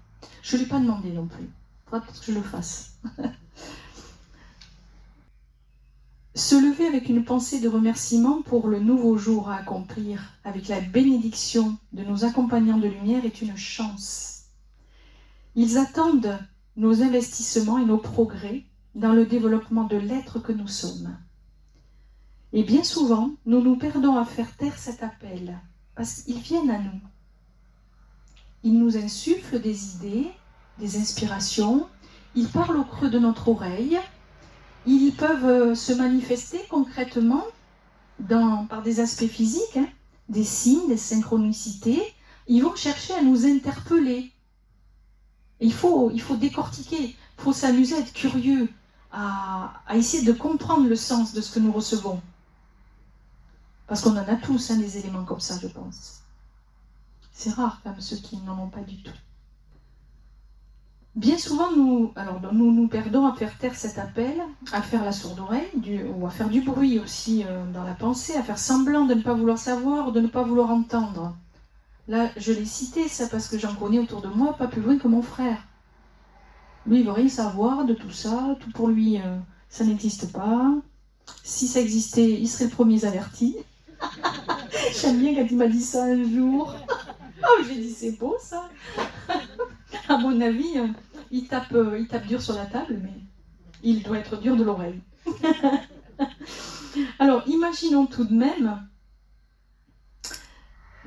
Je ne l'ai pas demandé non plus, il faudra peut-être que je le fasse. Se lever avec une pensée de remerciement pour le nouveau jour à accomplir, avec la bénédiction de nos accompagnants de lumière, est une chance. Ils attendent nos investissements et nos progrès dans le développement de l'être que nous sommes. Et bien souvent, nous nous perdons à faire taire cet appel, parce qu'ils viennent à nous. Ils nous insufflent des idées, des inspirations, ils parlent au creux de notre oreille. Ils peuvent se manifester concrètement par des aspects physiques, des signes, des synchronicités. Ils vont chercher à nous interpeller. Il faut décortiquer, il faut s'amuser à être curieux, à essayer de comprendre le sens de ce que nous recevons. Parce qu'on en a tous des éléments comme ça, je pense. C'est rare quand même ceux qui n'en ont pas du tout. Bien souvent, nous nous perdons à faire taire cet appel, à faire la sourde oreille, ou à faire du bruit aussi dans la pensée, à faire semblant de ne pas vouloir savoir, de ne pas vouloir entendre. Là, je l'ai cité, ça parce que j'en connais autour de moi, pas plus loin que mon frère. Lui, il veut rien savoir de tout ça, tout pour lui, ça n'existe pas. Si ça existait, ils seraient les premiers avertis. J'aime bien quand il m'a dit ça un jour. Oh, j'ai dit, c'est beau ça. À mon avis, il tape dur sur la table, mais il doit être dur de l'oreille. Alors, imaginons tout de même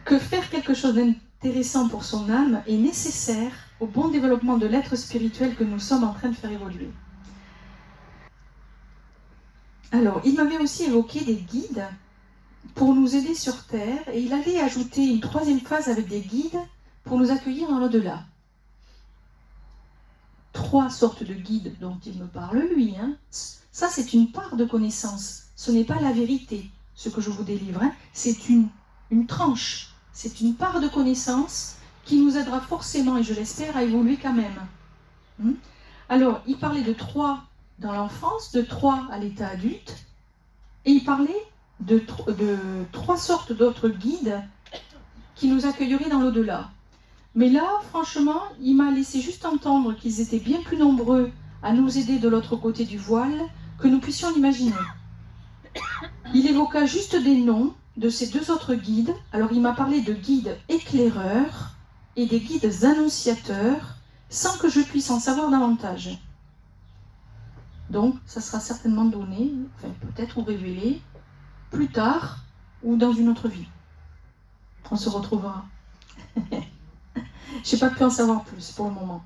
que faire quelque chose d'intéressant pour son âme est nécessaire au bon développement de l'être spirituel que nous sommes en train de faire évoluer. Alors, il m'avait aussi évoqué des guides pour nous aider sur Terre, et il allait ajouter une troisième phase avec des guides pour nous accueillir dans l'au-delà. 3 sortes de guides dont il me parle, lui. Ça, c'est une part de connaissance. Ce n'est pas la vérité, ce que je vous délivre. C'est une tranche. C'est une part de connaissance qui nous aidera forcément, et je l'espère, à évoluer quand même. Alors, il parlait de 3 dans l'enfance, de 3 à l'état adulte, et il parlait de 3 sortes d'autres guides qui nous accueilleraient dans l'au-delà. Mais là, franchement, il m'a laissé juste entendre qu'ils étaient bien plus nombreux à nous aider de l'autre côté du voile que nous puissions l'imaginer. Il évoqua juste des noms de ces 2 autres guides. Alors, il m'a parlé de guides éclaireurs et des guides annonciateurs, sans que je puisse en savoir davantage. Donc, ça sera certainement donné, enfin peut-être ou révélé, plus tard ou dans une autre vie. On se retrouvera. Je n'ai pas pu en savoir plus pour le moment.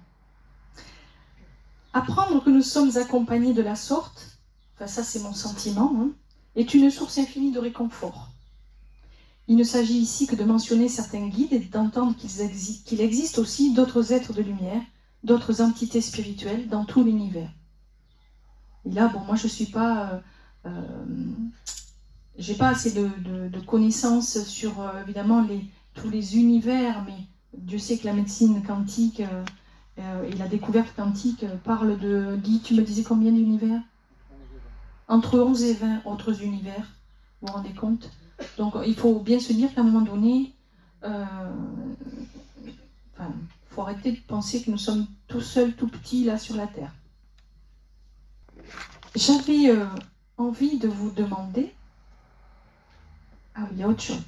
Apprendre que nous sommes accompagnés de la sorte, enfin ça c'est mon sentiment, est une source infinie de réconfort. Il ne s'agit ici que de mentionner certains guides et d'entendre qu'il existe aussi d'autres êtres de lumière, d'autres entités spirituelles dans tout l'univers. Et là, bon, moi je suis pas... j'ai pas assez de connaissances sur, évidemment, tous les univers, mais Dieu sait que la médecine quantique et la découverte quantique parlent de... Guy, tu me disais combien d'univers? Entre 11 et 20 autres univers, vous vous rendez compte? Donc il faut bien se dire qu'à un moment donné, faut arrêter de penser que nous sommes tout seuls, tout petits, là, sur la Terre. J'avais envie de vous demander... Ah oui, il y a autre chose.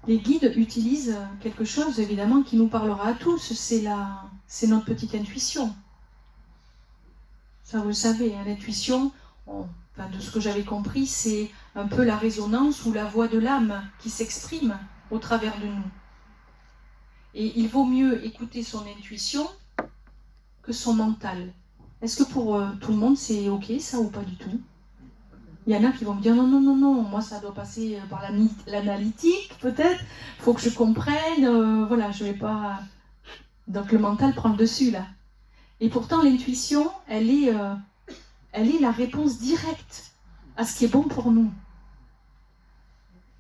Les guides utilisent quelque chose, évidemment, qui nous parlera à tous. C'est notre petite intuition. Ça, vous le savez, l'intuition, de ce que j'avais compris, c'est un peu la résonance ou la voix de l'âme qui s'exprime au travers de nous. Et il vaut mieux écouter son intuition que son mental. Est-ce que pour tout le monde, c'est OK, ça, ou pas du tout? Il y en a qui vont me dire non, non, non, non, moi ça doit passer par l'analytique peut-être, il faut que je comprenne, voilà, je vais pas... Donc le mental prend le dessus là. Et pourtant l'intuition, elle est la réponse directe à ce qui est bon pour nous.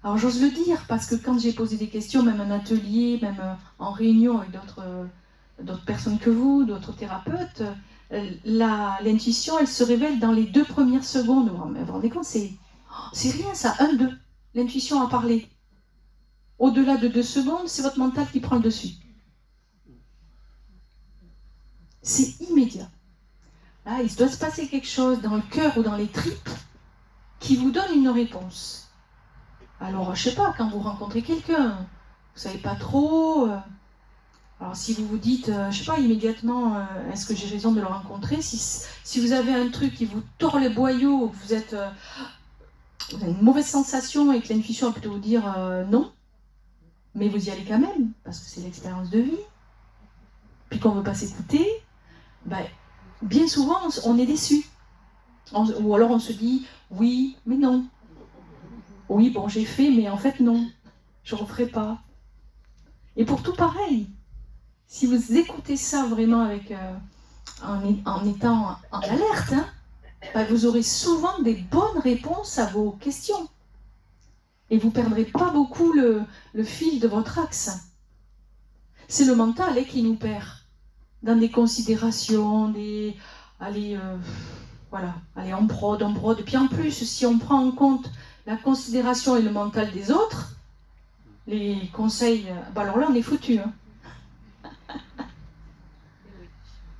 Alors j'ose le dire, parce que quand j'ai posé des questions, même en atelier, même en réunion avec d'autres personnes que vous, d'autres thérapeutes, l'intuition, elle se révèle dans les 2 premières secondes. Vous vous rendez compte, c'est rien ça, 1-2. L'intuition a parlé. Au-delà de 2 secondes, c'est votre mental qui prend le dessus. C'est immédiat. Là, il doit se passer quelque chose dans le cœur ou dans les tripes qui vous donne une réponse. Alors, je sais pas, quand vous rencontrez quelqu'un, vous savez pas trop... Alors si vous vous dites, je sais pas, immédiatement, est-ce que j'ai raison de le rencontrer? Si vous avez un truc qui vous tord les boyaux, vous avez une mauvaise sensation et que l'intuition va plutôt vous dire non, mais vous y allez quand même, parce que c'est l'expérience de vie, puis qu'on ne veut pas s'écouter, bien souvent on est déçu. Ou alors on se dit, oui, mais non. Oui, bon, j'ai fait, mais en fait non, je ne referai pas. Et pour tout pareil. Si vous écoutez ça vraiment avec, en étant en alerte, vous aurez souvent des bonnes réponses à vos questions. Et vous ne perdrez pas beaucoup le fil de votre axe. C'est le mental qui nous perd dans des considérations, allez, en prod. Et puis en plus, si on prend en compte la considération et le mental des autres, les conseils, alors là on est foutu.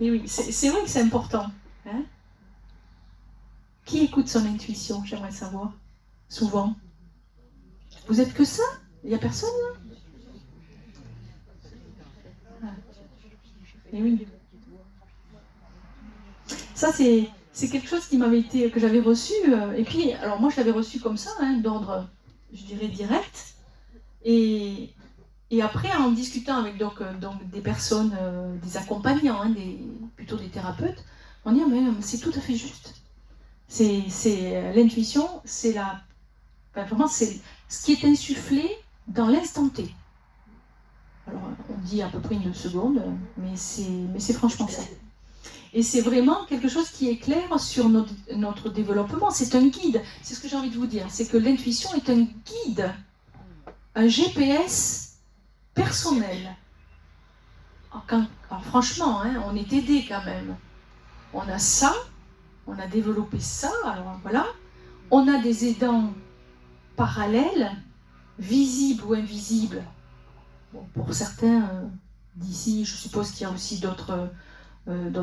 Et oui, c'est vrai que c'est important. Qui écoute son intuition? J'aimerais savoir. Souvent. Vous êtes que ça? Il n'y a personne là? Et oui. Ça, c'est quelque chose qui m'avait été, que j'avais reçu. Et puis, alors moi, je l'avais reçu comme ça, hein, d'ordre, je dirais, direct. Et après, en discutant avec donc des personnes, des accompagnants, hein, plutôt des thérapeutes, on dit, mais c'est tout à fait juste. C'est l'intuition, c'est vraiment, c'est ce qui est insufflé dans l'instant T. Alors, on dit à peu près une seconde, mais c'est franchement ça. Et c'est vraiment quelque chose qui éclaire sur notre développement. C'est un guide. C'est ce que j'ai envie de vous dire. C'est que l'intuition est un guide, un GPS personnel. Alors franchement, hein, on est aidé quand même. On a ça, on a développé ça, alors voilà. On a des aidants parallèles, visibles ou invisibles. Bon, pour certains d'ici, je suppose qu'il y a aussi d'autres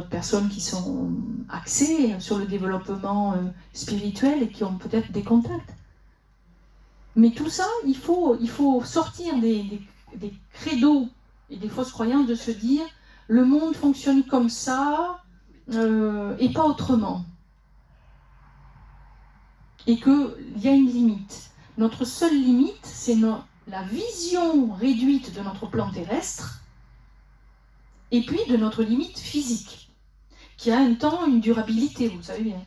personnes qui sont axées sur le développement spirituel et qui ont peut-être des contacts. Mais tout ça, il faut sortir des credos et des fausses croyances de se dire le monde fonctionne comme ça et pas autrement. Et qu'il y a une limite. Notre seule limite, c'est la vision réduite de notre plan terrestre et puis de notre limite physique, qui a un temps, une durabilité, vous le savez bien.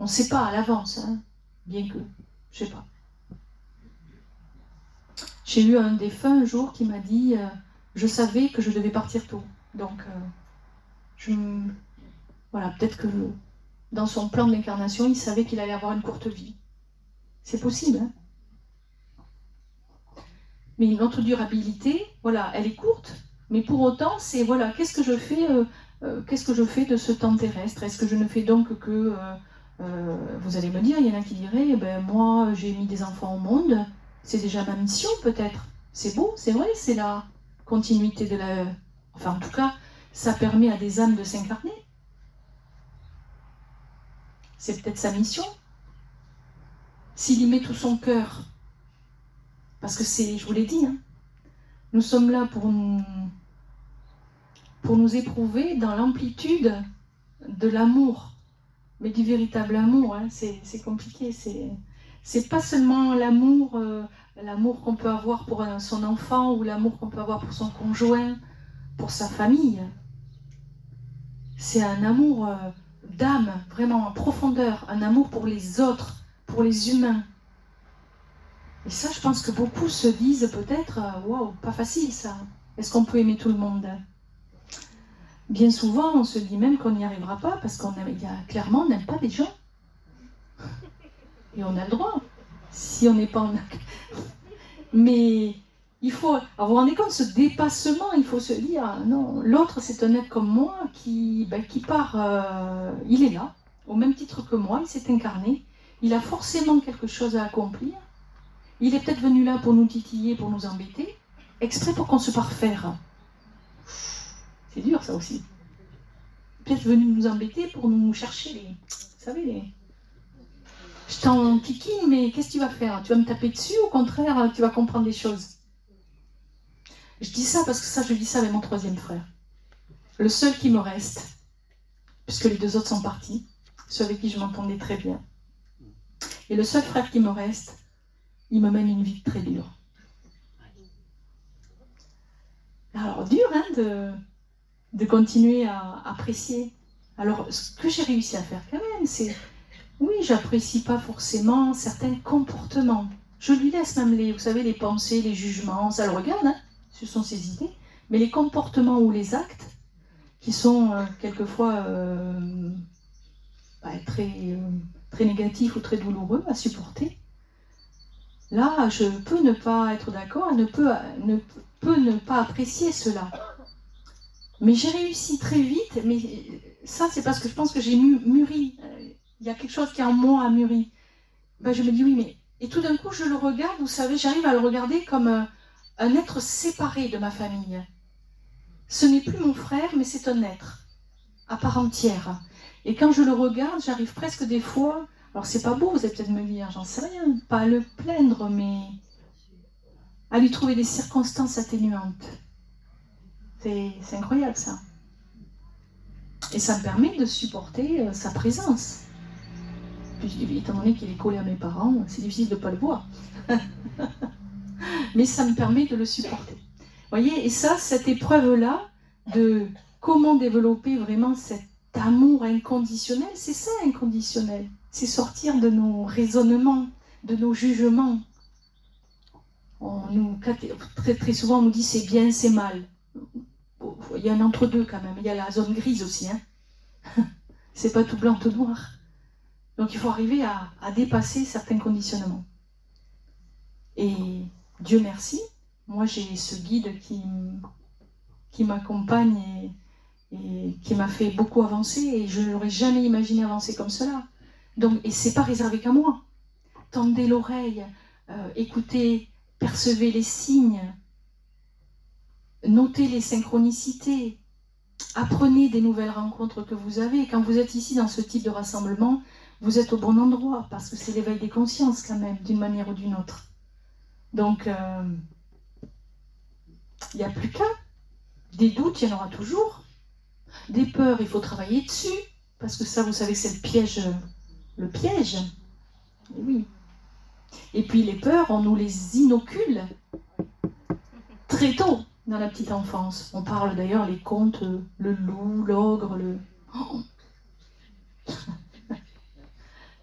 On ne sait pas à l'avance, hein, bien que, je ne sais pas. J'ai eu un défunt un jour qui m'a dit je savais que je devais partir tôt. Donc, voilà, peut-être que dans son plan d'incarnation, il savait qu'il allait avoir une courte vie. C'est possible, hein. Mais notre durabilité, voilà, elle est courte, mais pour autant, c'est, voilà, qu'est-ce que je fais de ce temps terrestre? Est-ce que je ne fais donc que, vous allez me dire, il y en a qui diraient, ben, moi, j'ai mis des enfants au monde, c'est déjà ma mission, peut-être. C'est beau, c'est vrai, c'est la continuité de la... Enfin, en tout cas, ça permet à des âmes de s'incarner. C'est peut-être sa mission. S'il y met tout son cœur, parce que c'est, je vous l'ai dit, hein, nous sommes là pour nous éprouver dans l'amplitude de l'amour, mais du véritable amour, hein, c'est compliqué, c'est pas seulement l'amour qu'on peut avoir pour son enfant ou l'amour qu'on peut avoir pour son conjoint, pour sa famille. C'est un amour d'âme, vraiment en profondeur, un amour pour les autres, pour les humains. Et ça, je pense que beaucoup se disent peut-être, waouh, pas facile ça. Est-ce qu'on peut aimer tout le monde? Bien souvent, on se dit même qu'on n'y arrivera pas parce clairement, on n'aime pas des gens. Et on a le droit, si on n'est pas en... Mais il faut, alors vous vous rendez compte, ce dépassement, il faut se dire, non, l'autre c'est un être comme moi qui part, il est là, au même titre que moi, il s'est incarné, il a forcément quelque chose à accomplir, il est peut-être venu là pour nous titiller, pour nous embêter, exprès pour qu'on se parfaire. C'est dur ça aussi. Peut-être venu nous embêter pour nous chercher vous savez, je t'en kikine, mais qu'est-ce que tu vas faire? Tu vas me taper dessus, au contraire, tu vas comprendre des choses. Je dis ça parce que je dis ça avec mon troisième frère. Le seul qui me reste, puisque les deux autres sont partis, ceux avec qui je m'entendais très bien. Et le seul frère qui me reste, il me mène une vie très dure. Alors, dur, hein, de continuer à apprécier. Alors, ce que j'ai réussi à faire quand même, c'est... Oui, j'apprécie pas forcément certains comportements. Je lui laisse même vous savez, les pensées, les jugements, ça le regarde, hein, ce sont ses idées. Mais les comportements ou les actes, qui sont quelquefois très négatifs ou très douloureux à supporter, là, je peux ne pas être d'accord, ne peux ne pas apprécier cela. Mais j'ai réussi très vite, mais ça, c'est parce que je pense que j'ai mûri. Il y a quelque chose qui en moi a mûri. Ben, je me dis oui, mais... Et tout d'un coup, je le regarde, vous savez, j'arrive à le regarder comme un être séparé de ma famille. Ce n'est plus mon frère, mais c'est un être à part entière. Et quand je le regarde, j'arrive presque des fois, alors c'est pas beau, vous allez peut-être me dire, j'en sais rien, pas à le plaindre, mais à lui trouver des circonstances atténuantes. C'est incroyable ça. Et ça me permet de supporter sa présence. Puis, étant donné qu'il est collé à mes parents, c'est difficile de ne pas le voir. Mais ça me permet de le supporter. Vous voyez, et ça, cette épreuve-là, de comment développer vraiment cet amour inconditionnel, c'est ça, inconditionnel. C'est sortir de nos raisonnements, de nos jugements. Très souvent, on nous dit c'est bien, c'est mal. Il y a un entre-deux quand même. Il y a la zone grise aussi. Hein. C'est pas tout blanc, tout noir. Donc il faut arriver à dépasser certains conditionnements. Et Dieu merci, moi j'ai ce guide qui m'accompagne et qui m'a fait beaucoup avancer, et je n'aurais jamais imaginé avancer comme cela. Donc, et c'est pas réservé qu'à moi. Tendez l'oreille, écoutez, percevez les signes, notez les synchronicités, apprenez des nouvelles rencontres que vous avez. Quand vous êtes ici dans ce type de rassemblement, vous êtes au bon endroit, parce que c'est l'éveil des consciences quand même, d'une manière ou d'une autre. Donc, il n'y a plus qu'à. Des doutes, il y en aura toujours. Des peurs, il faut travailler dessus, parce que ça, vous savez, c'est le piège. Le piège. Et oui. Et puis les peurs, on nous les inocule très tôt dans la petite enfance. On parle d'ailleurs les contes, le loup, l'ogre, le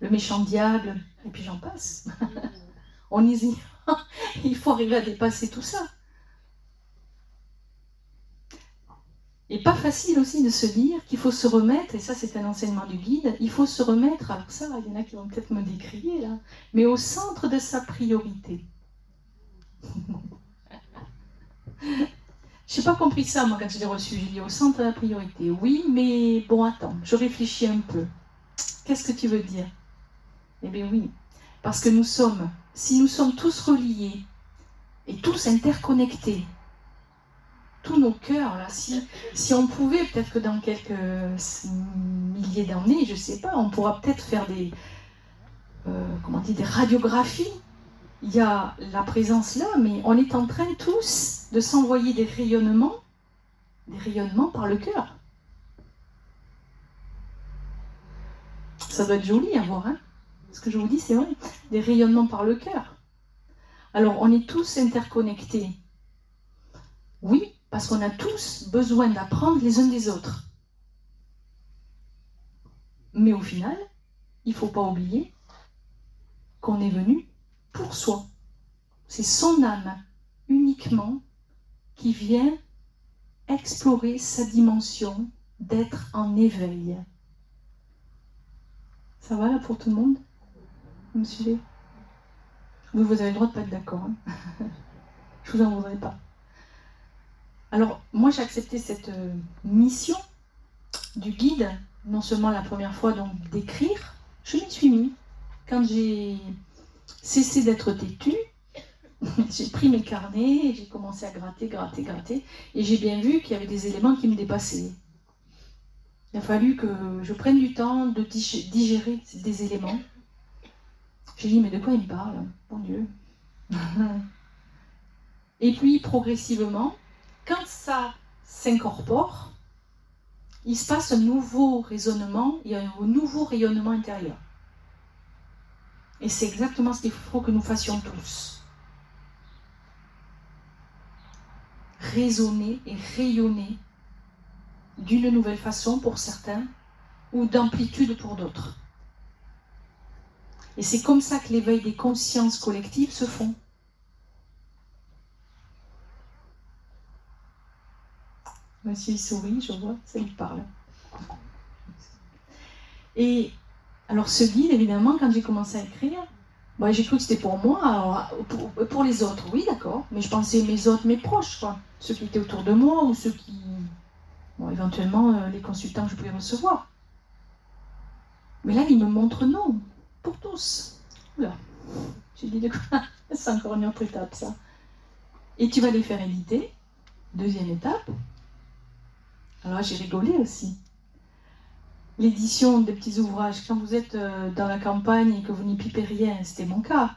méchant diable, et puis j'en passe. On hésite. Il faut arriver à dépasser tout ça. Et pas facile aussi de se dire qu'il faut se remettre, et ça c'est un enseignement du guide, il faut se remettre, alors ça, il y en a qui vont peut-être me décrier là, mais au centre de sa priorité. Je n'ai pas compris ça moi quand je l'ai reçu, j'ai dit au centre de la priorité. Oui, mais bon attends, je réfléchis un peu. Qu'est-ce que tu veux dire? Eh bien oui, parce que si nous sommes tous reliés et tous interconnectés, tous nos cœurs, là, si on pouvait, peut-être que dans quelques milliers d'années, je ne sais pas, on pourra peut-être faire des radiographies. Il y a la présence là, mais on est en train tous de s'envoyer des rayonnements par le cœur. Ça doit être joli à voir, hein? Ce que je vous dis, c'est vrai, des rayonnements par le cœur. Alors, on est tous interconnectés. Oui, parce qu'on a tous besoin d'apprendre les uns des autres. Mais au final, il ne faut pas oublier qu'on est venu pour soi. C'est son âme uniquement qui vient explorer sa dimension d'être en éveil. Ça va là pour tout le monde? Vous me suivez? Oui, vous avez le droit de ne pas être d'accord. Hein. Je ne vous en voudrais pas. Alors, moi, j'ai accepté cette mission du guide, non seulement la première fois donc d'écrire, je m'y suis mis. Quand j'ai cessé d'être têtue, j'ai pris mes carnets, et j'ai commencé à gratter, et j'ai bien vu qu'il y avait des éléments qui me dépassaient. Il a fallu que je prenne du temps de digérer des éléments. J'ai dit, mais de quoi il me parle? Mon Dieu. Et puis, progressivement, quand ça s'incorpore, il se passe un nouveau raisonnement, il y a un nouveau rayonnement intérieur. Et c'est exactement ce qu'il faut que nous fassions tous. Raisonner et rayonner d'une nouvelle façon pour certains, ou d'amplitude pour d'autres. Et c'est comme ça que l'éveil des consciences collectives se font. Monsieur il sourit, je vois, ça lui parle. Et alors ce guide, évidemment, quand j'ai commencé à écrire, j'ai cru que c'était pour moi, alors, pour les autres, oui d'accord, mais je pensais mes proches, quoi, ceux qui étaient autour de moi, ou ceux qui, éventuellement les consultants que je pouvais recevoir. Mais là, il me montre non, pour tous. Oula, j'ai dit de quoi? C'est encore une autre étape, ça. Et tu vas les faire éditer, deuxième étape. Alors j'ai rigolé aussi. l'édition des petits ouvrages. Quand vous êtes dans la campagne et que vous n'y pipez rien, c'était mon cas.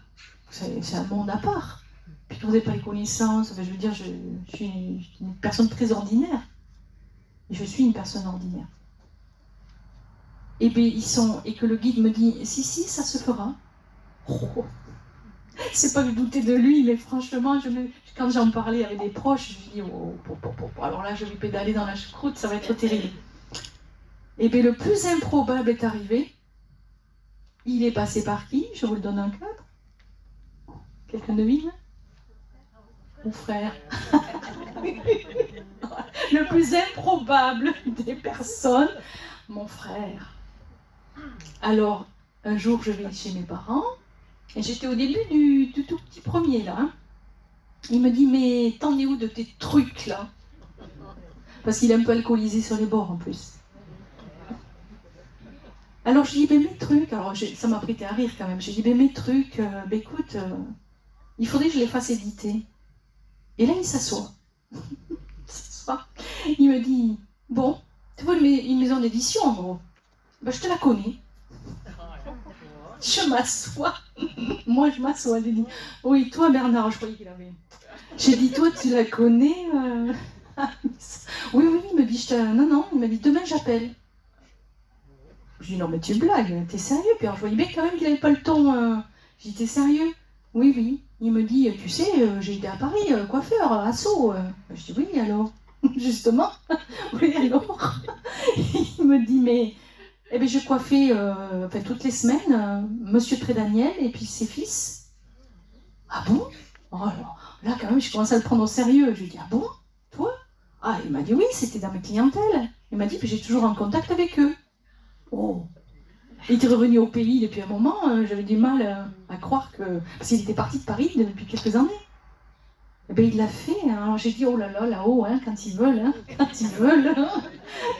C'est un monde à part. Puis quand vous n'avez pas les connaissances, enfin, je veux dire, je suis une personne très ordinaire. Je suis une personne ordinaire. Et, et que le guide me dit, si, ça se fera. Oh. C'est pas que je doutais de lui, mais franchement, quand j'en parlais avec des proches, je me dis, alors là, je vais pédaler dans la choucroute, ça va être terrible. Et bien, le plus improbable est arrivé. Il est passé par qui? Je vous le donne en cadre. Quelqu'un devine? Mon frère. Le plus improbable des personnes, mon frère. Alors, un jour, je vais chez mes parents, et j'étais au début du tout petit premier, là. Hein. Il me dit, mais t'en es où de tes trucs, là? Parce qu'il est un peu alcoolisé sur les bords, en plus. Alors, je dis, ben mes trucs, alors ça m'a prêté à rire, quand même. J'ai dit, ben mes trucs, écoute, il faudrait que je les fasse éditer. Et là, il s'assoit. Il me dit, bon, tu vois une maison d'édition, en gros. Ben, je te la connais. Je m'assois. Moi, je m'assois. J'ai dit, oui, toi, Bernard, je croyais qu'il avait. J'ai dit, toi, tu la connais Oui, il me dit, non, il m'a dit, demain, j'appelle. Je dis, non, mais tu blagues, t'es sérieux? Puis alors, je voyais bien quand même qu'il n'avait pas le ton. J'ai dit, t'es sérieux? Oui. Il me dit, tu sais, j'ai été à Paris, coiffeur, à Sceaux. Je dis, oui, alors. Justement. Oui, alors. Il me dit, mais. Eh bien, je coiffais toutes les semaines Monsieur Trédaniel et puis ses fils. Ah bon? Oh, là, quand même, je commence à le prendre au sérieux. Je lui dis, ah bon? Toi? Ah, il m'a dit, oui, c'était dans mes clientèles. Il m'a dit, puis j'ai toujours en contact avec eux. Oh. Il était revenu au pays depuis un moment, j'avais du mal à croire que... Parce qu'il était parti de Paris depuis quelques années. Eh bien, il l'a fait. Hein. Alors j'ai dit, oh là là, là-haut, hein, quand ils veulent. Hein.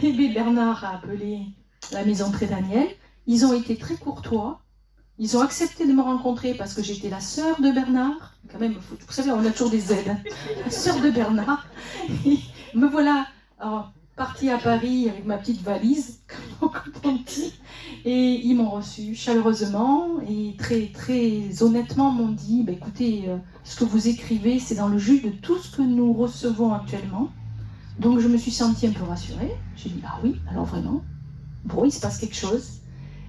Et bien, Bernard a appelé la maison Trédaniel. Ils ont été très courtois. Ils ont accepté de me rencontrer parce que j'étais la sœur de Bernard. Quand même, vous savez, on a toujours des aides. Hein. La sœur de Bernard. Et me voilà partie à Paris avec ma petite valise, comme on dit. Et ils m'ont reçu chaleureusement et très, très honnêtement m'ont dit, bah, écoutez, ce que vous écrivez, c'est dans le jus de tout ce que nous recevons actuellement. Donc je me suis sentie un peu rassurée. J'ai dit, ah oui, alors vraiment, bon, il se passe quelque chose.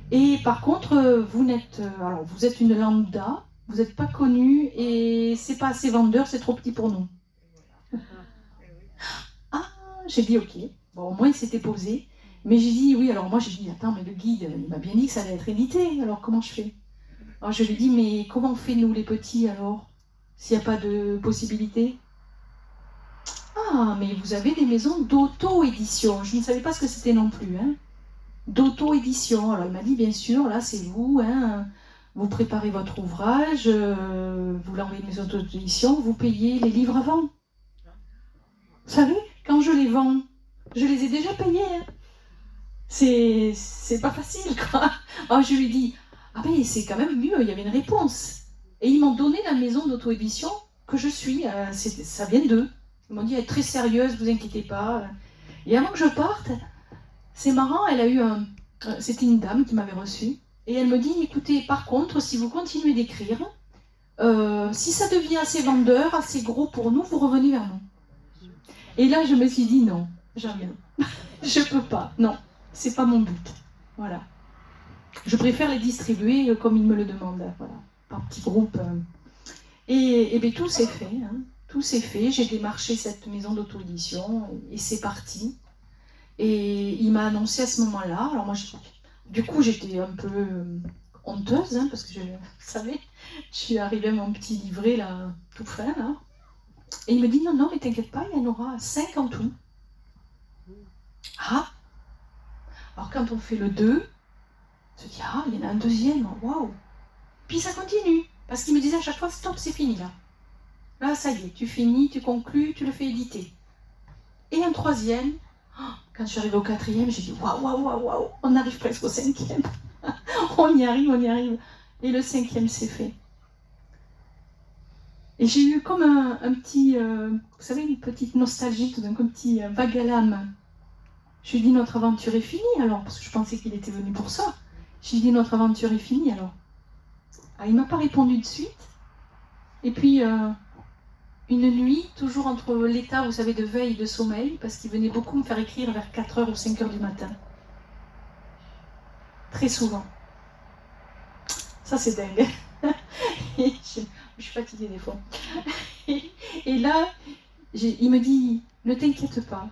Et par contre, vous êtes une lambda, vous n'êtes pas connue et c'est pas assez vendeur, c'est trop petit pour nous. Ah, j'ai dit ok. Bon, au moins il s'était posé. Mais j'ai dit oui, alors moi j'ai dit, attends, mais le guide, il m'a bien dit que ça allait être édité, alors comment je fais? Alors je lui ai dit, mais comment on fait nous les petits alors, s'il n'y a pas de possibilité? Ah, mais vous avez des maisons d'auto-édition. Je ne savais pas ce que c'était non plus, hein. D'auto-édition. Alors il m'a dit, bien sûr, là c'est vous, hein, vous préparez votre ouvrage, vous l'envoyez à une maison d'auto-édition, vous payez les livres avant. Vous savez, quand je les vends, je les ai déjà payés. Hein. C'est pas facile, quoi. Alors je lui ai dit, ah ben c'est quand même mieux, il y avait une réponse. Et ils m'ont donné la maison d'auto-édition que je suis, ça vient d'eux. Ils m'ont dit, elle est très sérieuse, vous inquiétez pas. Et avant que je parte, c'est marrant, elle a eu c'était une dame qui m'avait reçue, et elle me dit, écoutez, par contre, si vous continuez d'écrire, si ça devient assez vendeur, assez gros pour nous, vous revenez vers nous. Et là, je me suis dit, non, jamais. Je peux pas, non. C'est pas mon but. Voilà. Je préfère les distribuer comme ils me le demandent, voilà, par petits groupes. Et bien tout s'est fait. Hein. Tout s'est fait. J'ai démarché cette maison d'auto-édition et c'est parti. Et il m'a annoncé à ce moment-là. Alors moi, du coup, j'étais un peu honteuse, hein, parce que vous savez, je suis arrivée à mon petit livret là, tout fin. Là. Et il me dit, non, mais t'inquiète pas, il y en aura 5 en tout. Ah! Alors quand on fait le 2, on se dit, ah, il y en a un deuxième, waouh! Puis ça continue, parce qu'il me disait à chaque fois, stop, c'est fini là. Là, ça y est, tu finis, tu conclus, tu le fais éditer. Et un troisième, quand je suis arrivée au 4e, j'ai dit, waouh, on arrive presque au 5e. On y arrive. Et le 5e, c'est fait. Et j'ai eu comme un petit, vous savez, une petite nostalgie, tout d'un coup, un petit vague à l'âme. Je lui dis, notre aventure est finie alors, parce que je pensais qu'il était venu pour ça. Je lui dis, notre aventure est finie alors. Ah, il ne m'a pas répondu de suite. Et puis, une nuit, toujours entre l'état, vous savez, de veille et de sommeil, parce qu'il venait beaucoup me faire écrire vers 4h ou 5h du matin. Très souvent. Ça, c'est dingue. Je suis fatiguée des fois. Et là, il me dit, ne t'inquiète pas,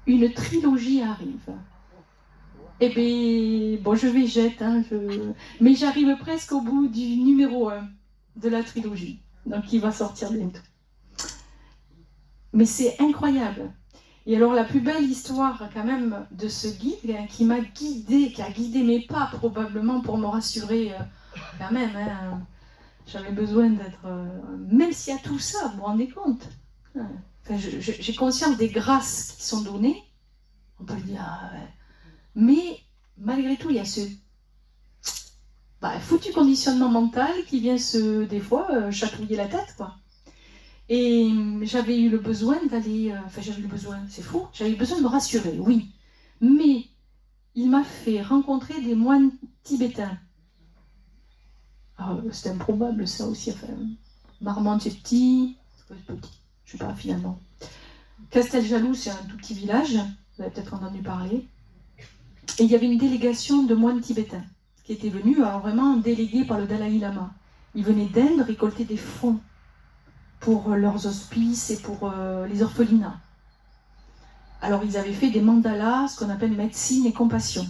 une trilogie arrive. Eh bien, bon, je végète, hein, mais j'arrive presque au bout du numéro 1 de la trilogie. Donc, il va sortir bientôt. Mais c'est incroyable. Et alors, la plus belle histoire, quand même, de ce guide, hein, qui m'a guidée, qui a guidé mes pas, probablement, pour me rassurer, quand même, hein, j'avais besoin d'être... même s'il y a tout ça, vous vous rendez compte, hein, enfin, j'ai conscience des grâces qui sont données, on peut le dire, mais malgré tout, il y a ce foutu conditionnement mental qui vient des fois, chatouiller la tête, quoi. Et j'avais eu le besoin d'aller... j'avais eu le besoin, c'est fou, j'avais eu besoin de me rassurer, oui. Mais il m'a fait rencontrer des moines tibétains. C'est improbable, ça aussi. Enfin, Marmande, c'est petit, je sais pas, finalement. Casteljaloux, c'est un tout petit village, vous avez peut-être entendu parler. Et il y avait une délégation de moines tibétains qui étaient venus, alors vraiment délégués par le Dalai Lama. Ils venaient d'Inde récolter des fonds pour leurs hospices et pour les orphelinats. Alors ils avaient fait des mandalas, ce qu'on appelle médecine et compassion.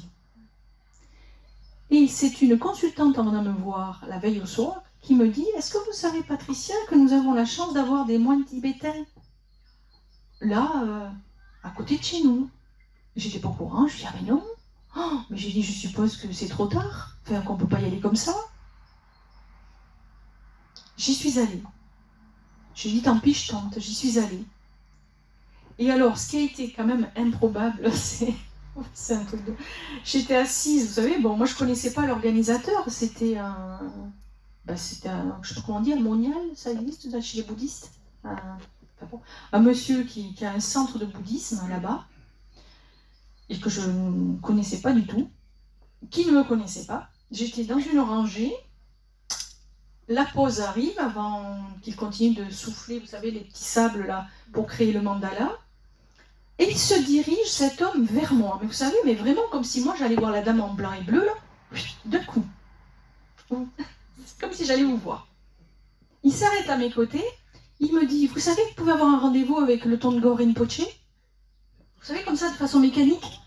Et c'est une consultante en venant me voir la veille au soir qui me dit « Est-ce que vous savez, Patricia, que nous avons la chance d'avoir des moines tibétains là, à côté de chez nous ?» J'étais pas au courant, je dis « Ah mais non, mais j'ai dit, je suppose que c'est trop tard, enfin qu'on peut pas y aller comme ça. » J'y suis allée. J'ai dit, tant pis, je tente, j'y suis allée. Et alors, ce qui a été quand même improbable, c'est un truc de... J'étais assise, vous savez, bon, moi je connaissais pas l'organisateur, c'était un... je sais pas comment dire, monial, ça existe chez les bouddhistes. Un monsieur qui a un centre de bouddhisme là-bas, et que je ne connaissais pas du tout, qui ne me connaissait pas. J'étais dans une rangée. La pause arrive avant qu'il continue de souffler, vous savez, les petits sables là, pour créer le mandala. Et il se dirige, cet homme, vers moi. Mais vous savez, mais vraiment comme si moi j'allais voir la dame en blanc et bleu, là, d'un coup. C'est comme si j'allais vous voir. Il s'arrête à mes côtés, il me dit, vous savez que vous pouvez avoir un rendez-vous avec le Tongor Rinpoche? Vous savez, comme ça, de façon mécanique.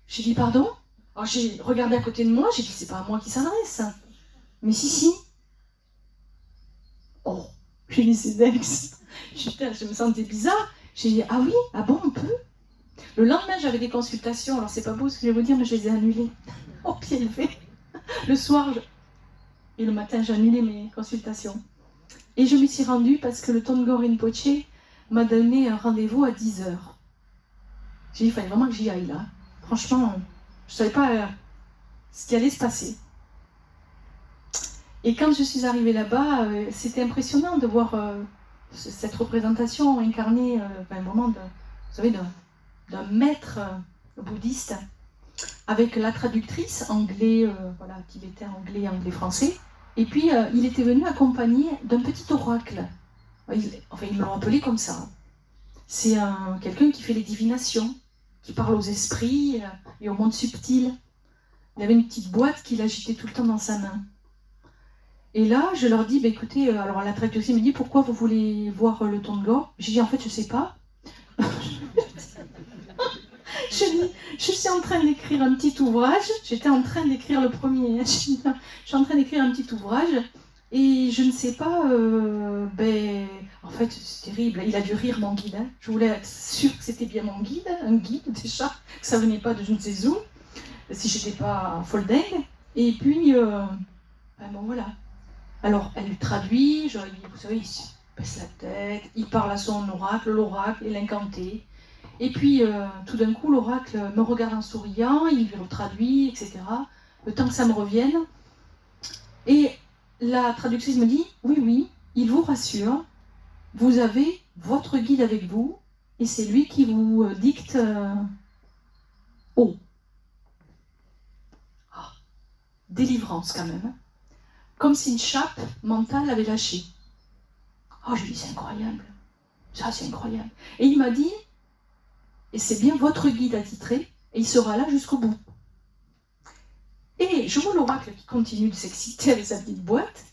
J'ai dit, pardon? Alors j'ai regardé à côté de moi, j'ai dit, c'est pas à moi qui s'adresse. Mais si. Oh, j'ai dit, c'est dingue. Je me sentais bizarre. J'ai dit, ah oui, ah bon, on peut? Le lendemain, j'avais des consultations. Alors, c'est pas beau ce que je vais vous dire, mais je les ai annulées. Au pied levé. Le soir, et le matin, j'ai annulé mes consultations. Et je m'y suis rendue parce que le Tongor Rinpoche m'a donné un rendez-vous à 10h. J'ai dit, il fallait vraiment que j'y aille là. Franchement, je ne savais pas ce qui allait se passer. Et quand je suis arrivée là-bas, c'était impressionnant de voir cette représentation incarnée, vraiment, vous savez, d'un maître bouddhiste, avec la traductrice, anglais, tibétain, anglais, français. Et puis, il était venu accompagné d'un petit oracle. Ils me l'ont appelé comme ça. C'est quelqu'un qui fait les divinations, qui parle aux esprits et au monde subtil. Il avait une petite boîte qu'il agitait tout le temps dans sa main. Et là, je leur dis, écoutez, alors la traductrice me dit, pourquoi vous voulez voir le Tongor? J'ai dit, en fait, je ne sais pas. Je dis, je suis en train d'écrire un petit ouvrage. J'étais en train d'écrire le premier. Je suis en train d'écrire un petit ouvrage. Et je ne sais pas, en fait, c'est terrible. Il a dû rire, mon guide. Hein. Je voulais être sûre que c'était bien mon guide, un guide déjà, que ça venait pas de je ne sais où, si j'étais pas folle dingue. Et puis, bon voilà. Alors, elle lui traduit, vous savez, il se baisse la tête, il parle à son oracle, l'oracle, et l'incanté. Et puis, tout d'un coup, l'oracle me regarde en souriant, il le traduit, etc. Le temps que ça me revienne. Et la traductrice me dit, oui, il vous rassure, vous avez votre guide avec vous, et c'est lui qui vous dicte Oh, ah, délivrance quand même. Comme si une chape mentale avait lâché. Oh, je lui dis, c'est incroyable. Ça, c'est incroyable. Et il m'a dit, et c'est bien votre guide attitré, et il sera là jusqu'au bout. Et je vois l'oracle qui continue de s'exciter avec sa petite boîte.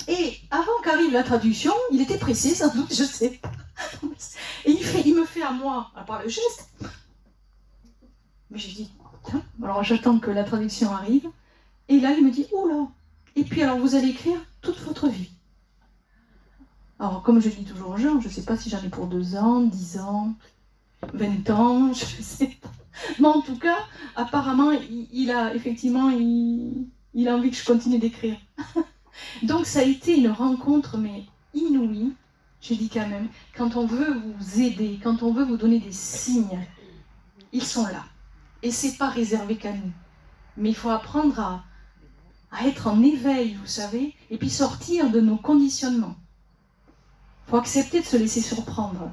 Et avant qu'arrive la traduction, il était pressé, sans doute, je sais pas. Et il me fait à moi, par le geste. Mais j'ai dit, tiens, alors j'attends que la traduction arrive. Et là, il me dit, oh là. Et puis alors, vous allez écrire toute votre vie. Alors, comme je dis toujours aux gens, je ne sais pas si j'en ai pour 2 ans, 10 ans, 20 ans, je ne sais pas. Mais en tout cas, apparemment, il a effectivement, il a envie que je continue d'écrire. Donc ça a été une rencontre, mais inouïe, je dis quand même, quand on veut vous aider, quand on veut vous donner des signes, ils sont là. Et c'est pas réservé qu'à nous. Mais il faut apprendre à être en éveil, vous savez, et puis sortir de nos conditionnements. Il faut accepter de se laisser surprendre.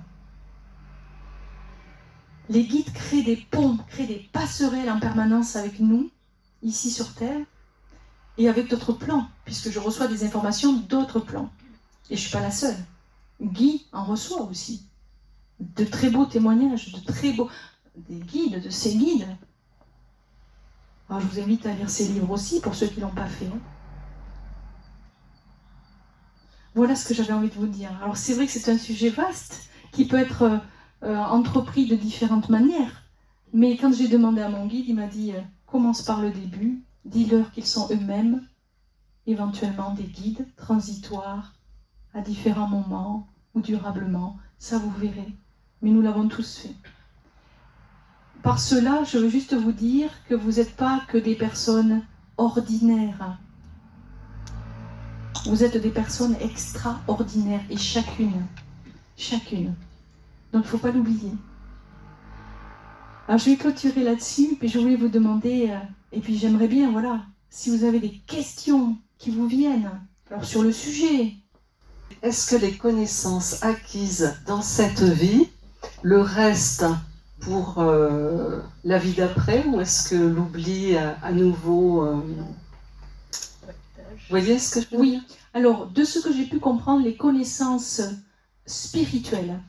Les guides créent des ponts, créent des passerelles en permanence avec nous, ici sur Terre, et avec d'autres plans, puisque je reçois des informations d'autres plans. Et je ne suis pas la seule. Guy en reçoit aussi. De très beaux témoignages, des guides, de ces guides. Alors je vous invite à lire ces livres aussi, pour ceux qui ne l'ont pas fait. Voilà ce que j'avais envie de vous dire. Alors c'est vrai que c'est un sujet vaste, qui peut être entrepris de différentes manières. Mais quand j'ai demandé à mon guide, il m'a dit commence par le début, dis-leur qu'ils sont eux-mêmes, éventuellement des guides transitoires, à différents moments, ou durablement, ça vous verrez. Mais nous l'avons tous fait. Par cela, je veux juste vous dire que vous n'êtes pas que des personnes ordinaires. Vous êtes des personnes extraordinaires, et chacune. Donc il ne faut pas l'oublier. Alors je vais clôturer là-dessus, puis je voulais vous demander, et puis j'aimerais bien, voilà, si vous avez des questions qui vous viennent, alors sur le sujet. Est-ce que les connaissances acquises dans cette vie le restent pour la vie d'après, ou est-ce que l'oubli à nouveau... Vous voyez ce que je veux dire ? Oui, alors de ce que j'ai pu comprendre, les connaissances spirituelles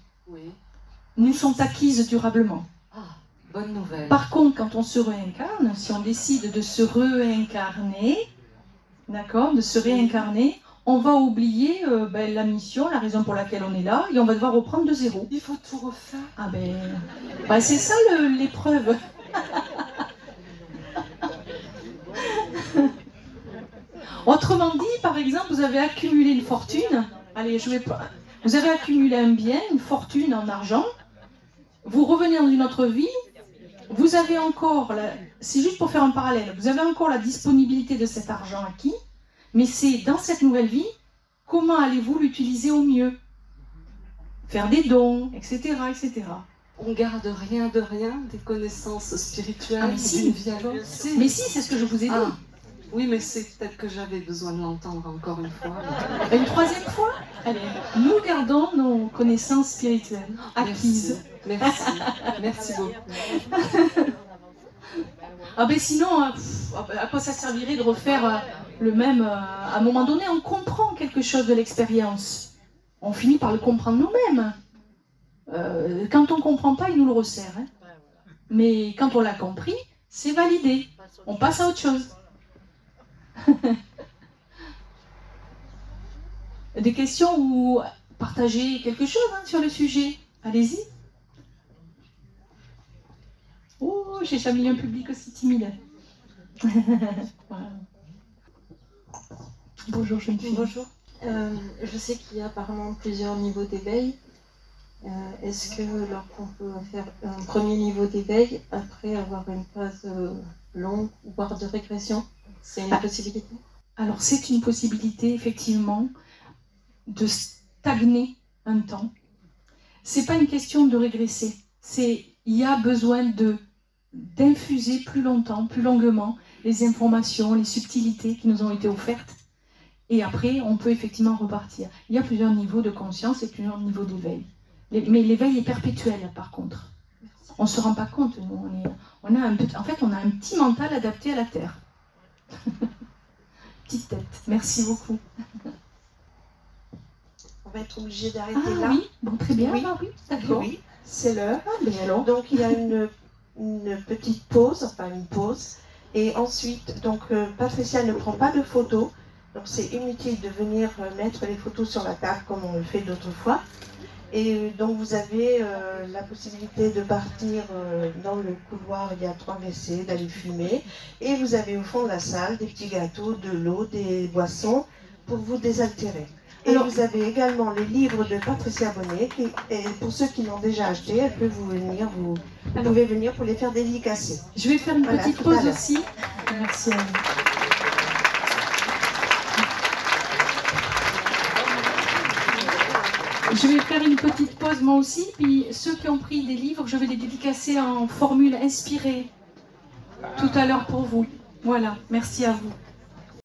nous sont acquises durablement. Ah, bonne nouvelle. Par contre, quand on se réincarne, si on décide de se réincarner, d'accord, de se réincarner, on va oublier la mission, la raison pour laquelle on est là, et on va devoir reprendre de zéro. Il faut tout refaire. Ah c'est ça l'épreuve. Autrement dit, par exemple, vous avez accumulé une fortune, vous avez accumulé un bien, une fortune en argent, vous revenez dans une autre vie, vous avez encore, c'est juste pour faire un parallèle, vous avez encore la disponibilité de cet argent acquis, mais c'est dans cette nouvelle vie, comment allez-vous l'utiliser au mieux? Faire des dons, etc., etc. On garde rien de rien, des connaissances spirituelles, mais si. d'une vie à l'autre. Mais si, c'est ce que je vous ai dit. Oui, mais c'est peut-être que j'avais besoin de l'entendre encore une fois. Une troisième fois? Allez, nous gardons nos connaissances spirituelles acquises. Merci beaucoup. Sinon, à quoi ça servirait de refaire le même... à un moment donné, on comprend quelque chose de l'expérience. On finit par le comprendre nous-mêmes. Quand on ne comprend pas, il nous le resserre. Hein. Mais quand on l'a compris, c'est validé. On passe à autre chose. Des questions ou partager quelque chose sur le sujet? Allez-y. Oh, j'ai jamais eu un public aussi timide. Voilà. Bonjour, jeune fille. Bonjour. Je sais qu'il y a apparemment plusieurs niveaux d'éveil. Est-ce que lorsqu'on peut faire un premier niveau d'éveil après avoir une phase longue, voire de régression, c'est une possibilité? Alors c'est une possibilité effectivement de stagner un temps. C'est pas une question de régresser. Il y a besoin d'infuser plus longtemps, plus longuement les informations, les subtilités qui nous ont été offertes. Et après, on peut effectivement repartir. Il y a plusieurs niveaux de conscience et plusieurs niveaux d'éveil. Mais l'éveil est perpétuel, par contre. On ne se rend pas compte, nous. On En fait, on a un petit mental adapté à la Terre. Petite tête. Merci beaucoup. On va être obligé d'arrêter là. Oui, bon, très bien. Oui, oui d'accord. Oui, c'est l'heure. Alors. Donc il y a une petite pause, enfin une pause. Et ensuite, donc Patricia ne prend pas de photos. Donc c'est inutile de venir mettre les photos sur la table comme on le fait d'autres fois. Et donc vous avez la possibilité de partir dans le couloir, il y a 3 WC, d'aller fumer. Et vous avez au fond de la salle des petits gâteaux, de l'eau, des boissons pour vous désaltérer. Et alors, vous avez également les livres de Patricia Bonnet, et pour ceux qui l'ont déjà acheté, elle peut vous pouvez venir pour les faire dédicacer. Je vais faire une petite pause aussi. Merci à vous. Je vais faire une petite pause moi aussi, puis ceux qui ont pris des livres, je vais les dédicacer en formule inspirée tout à l'heure pour vous. Voilà, merci à vous.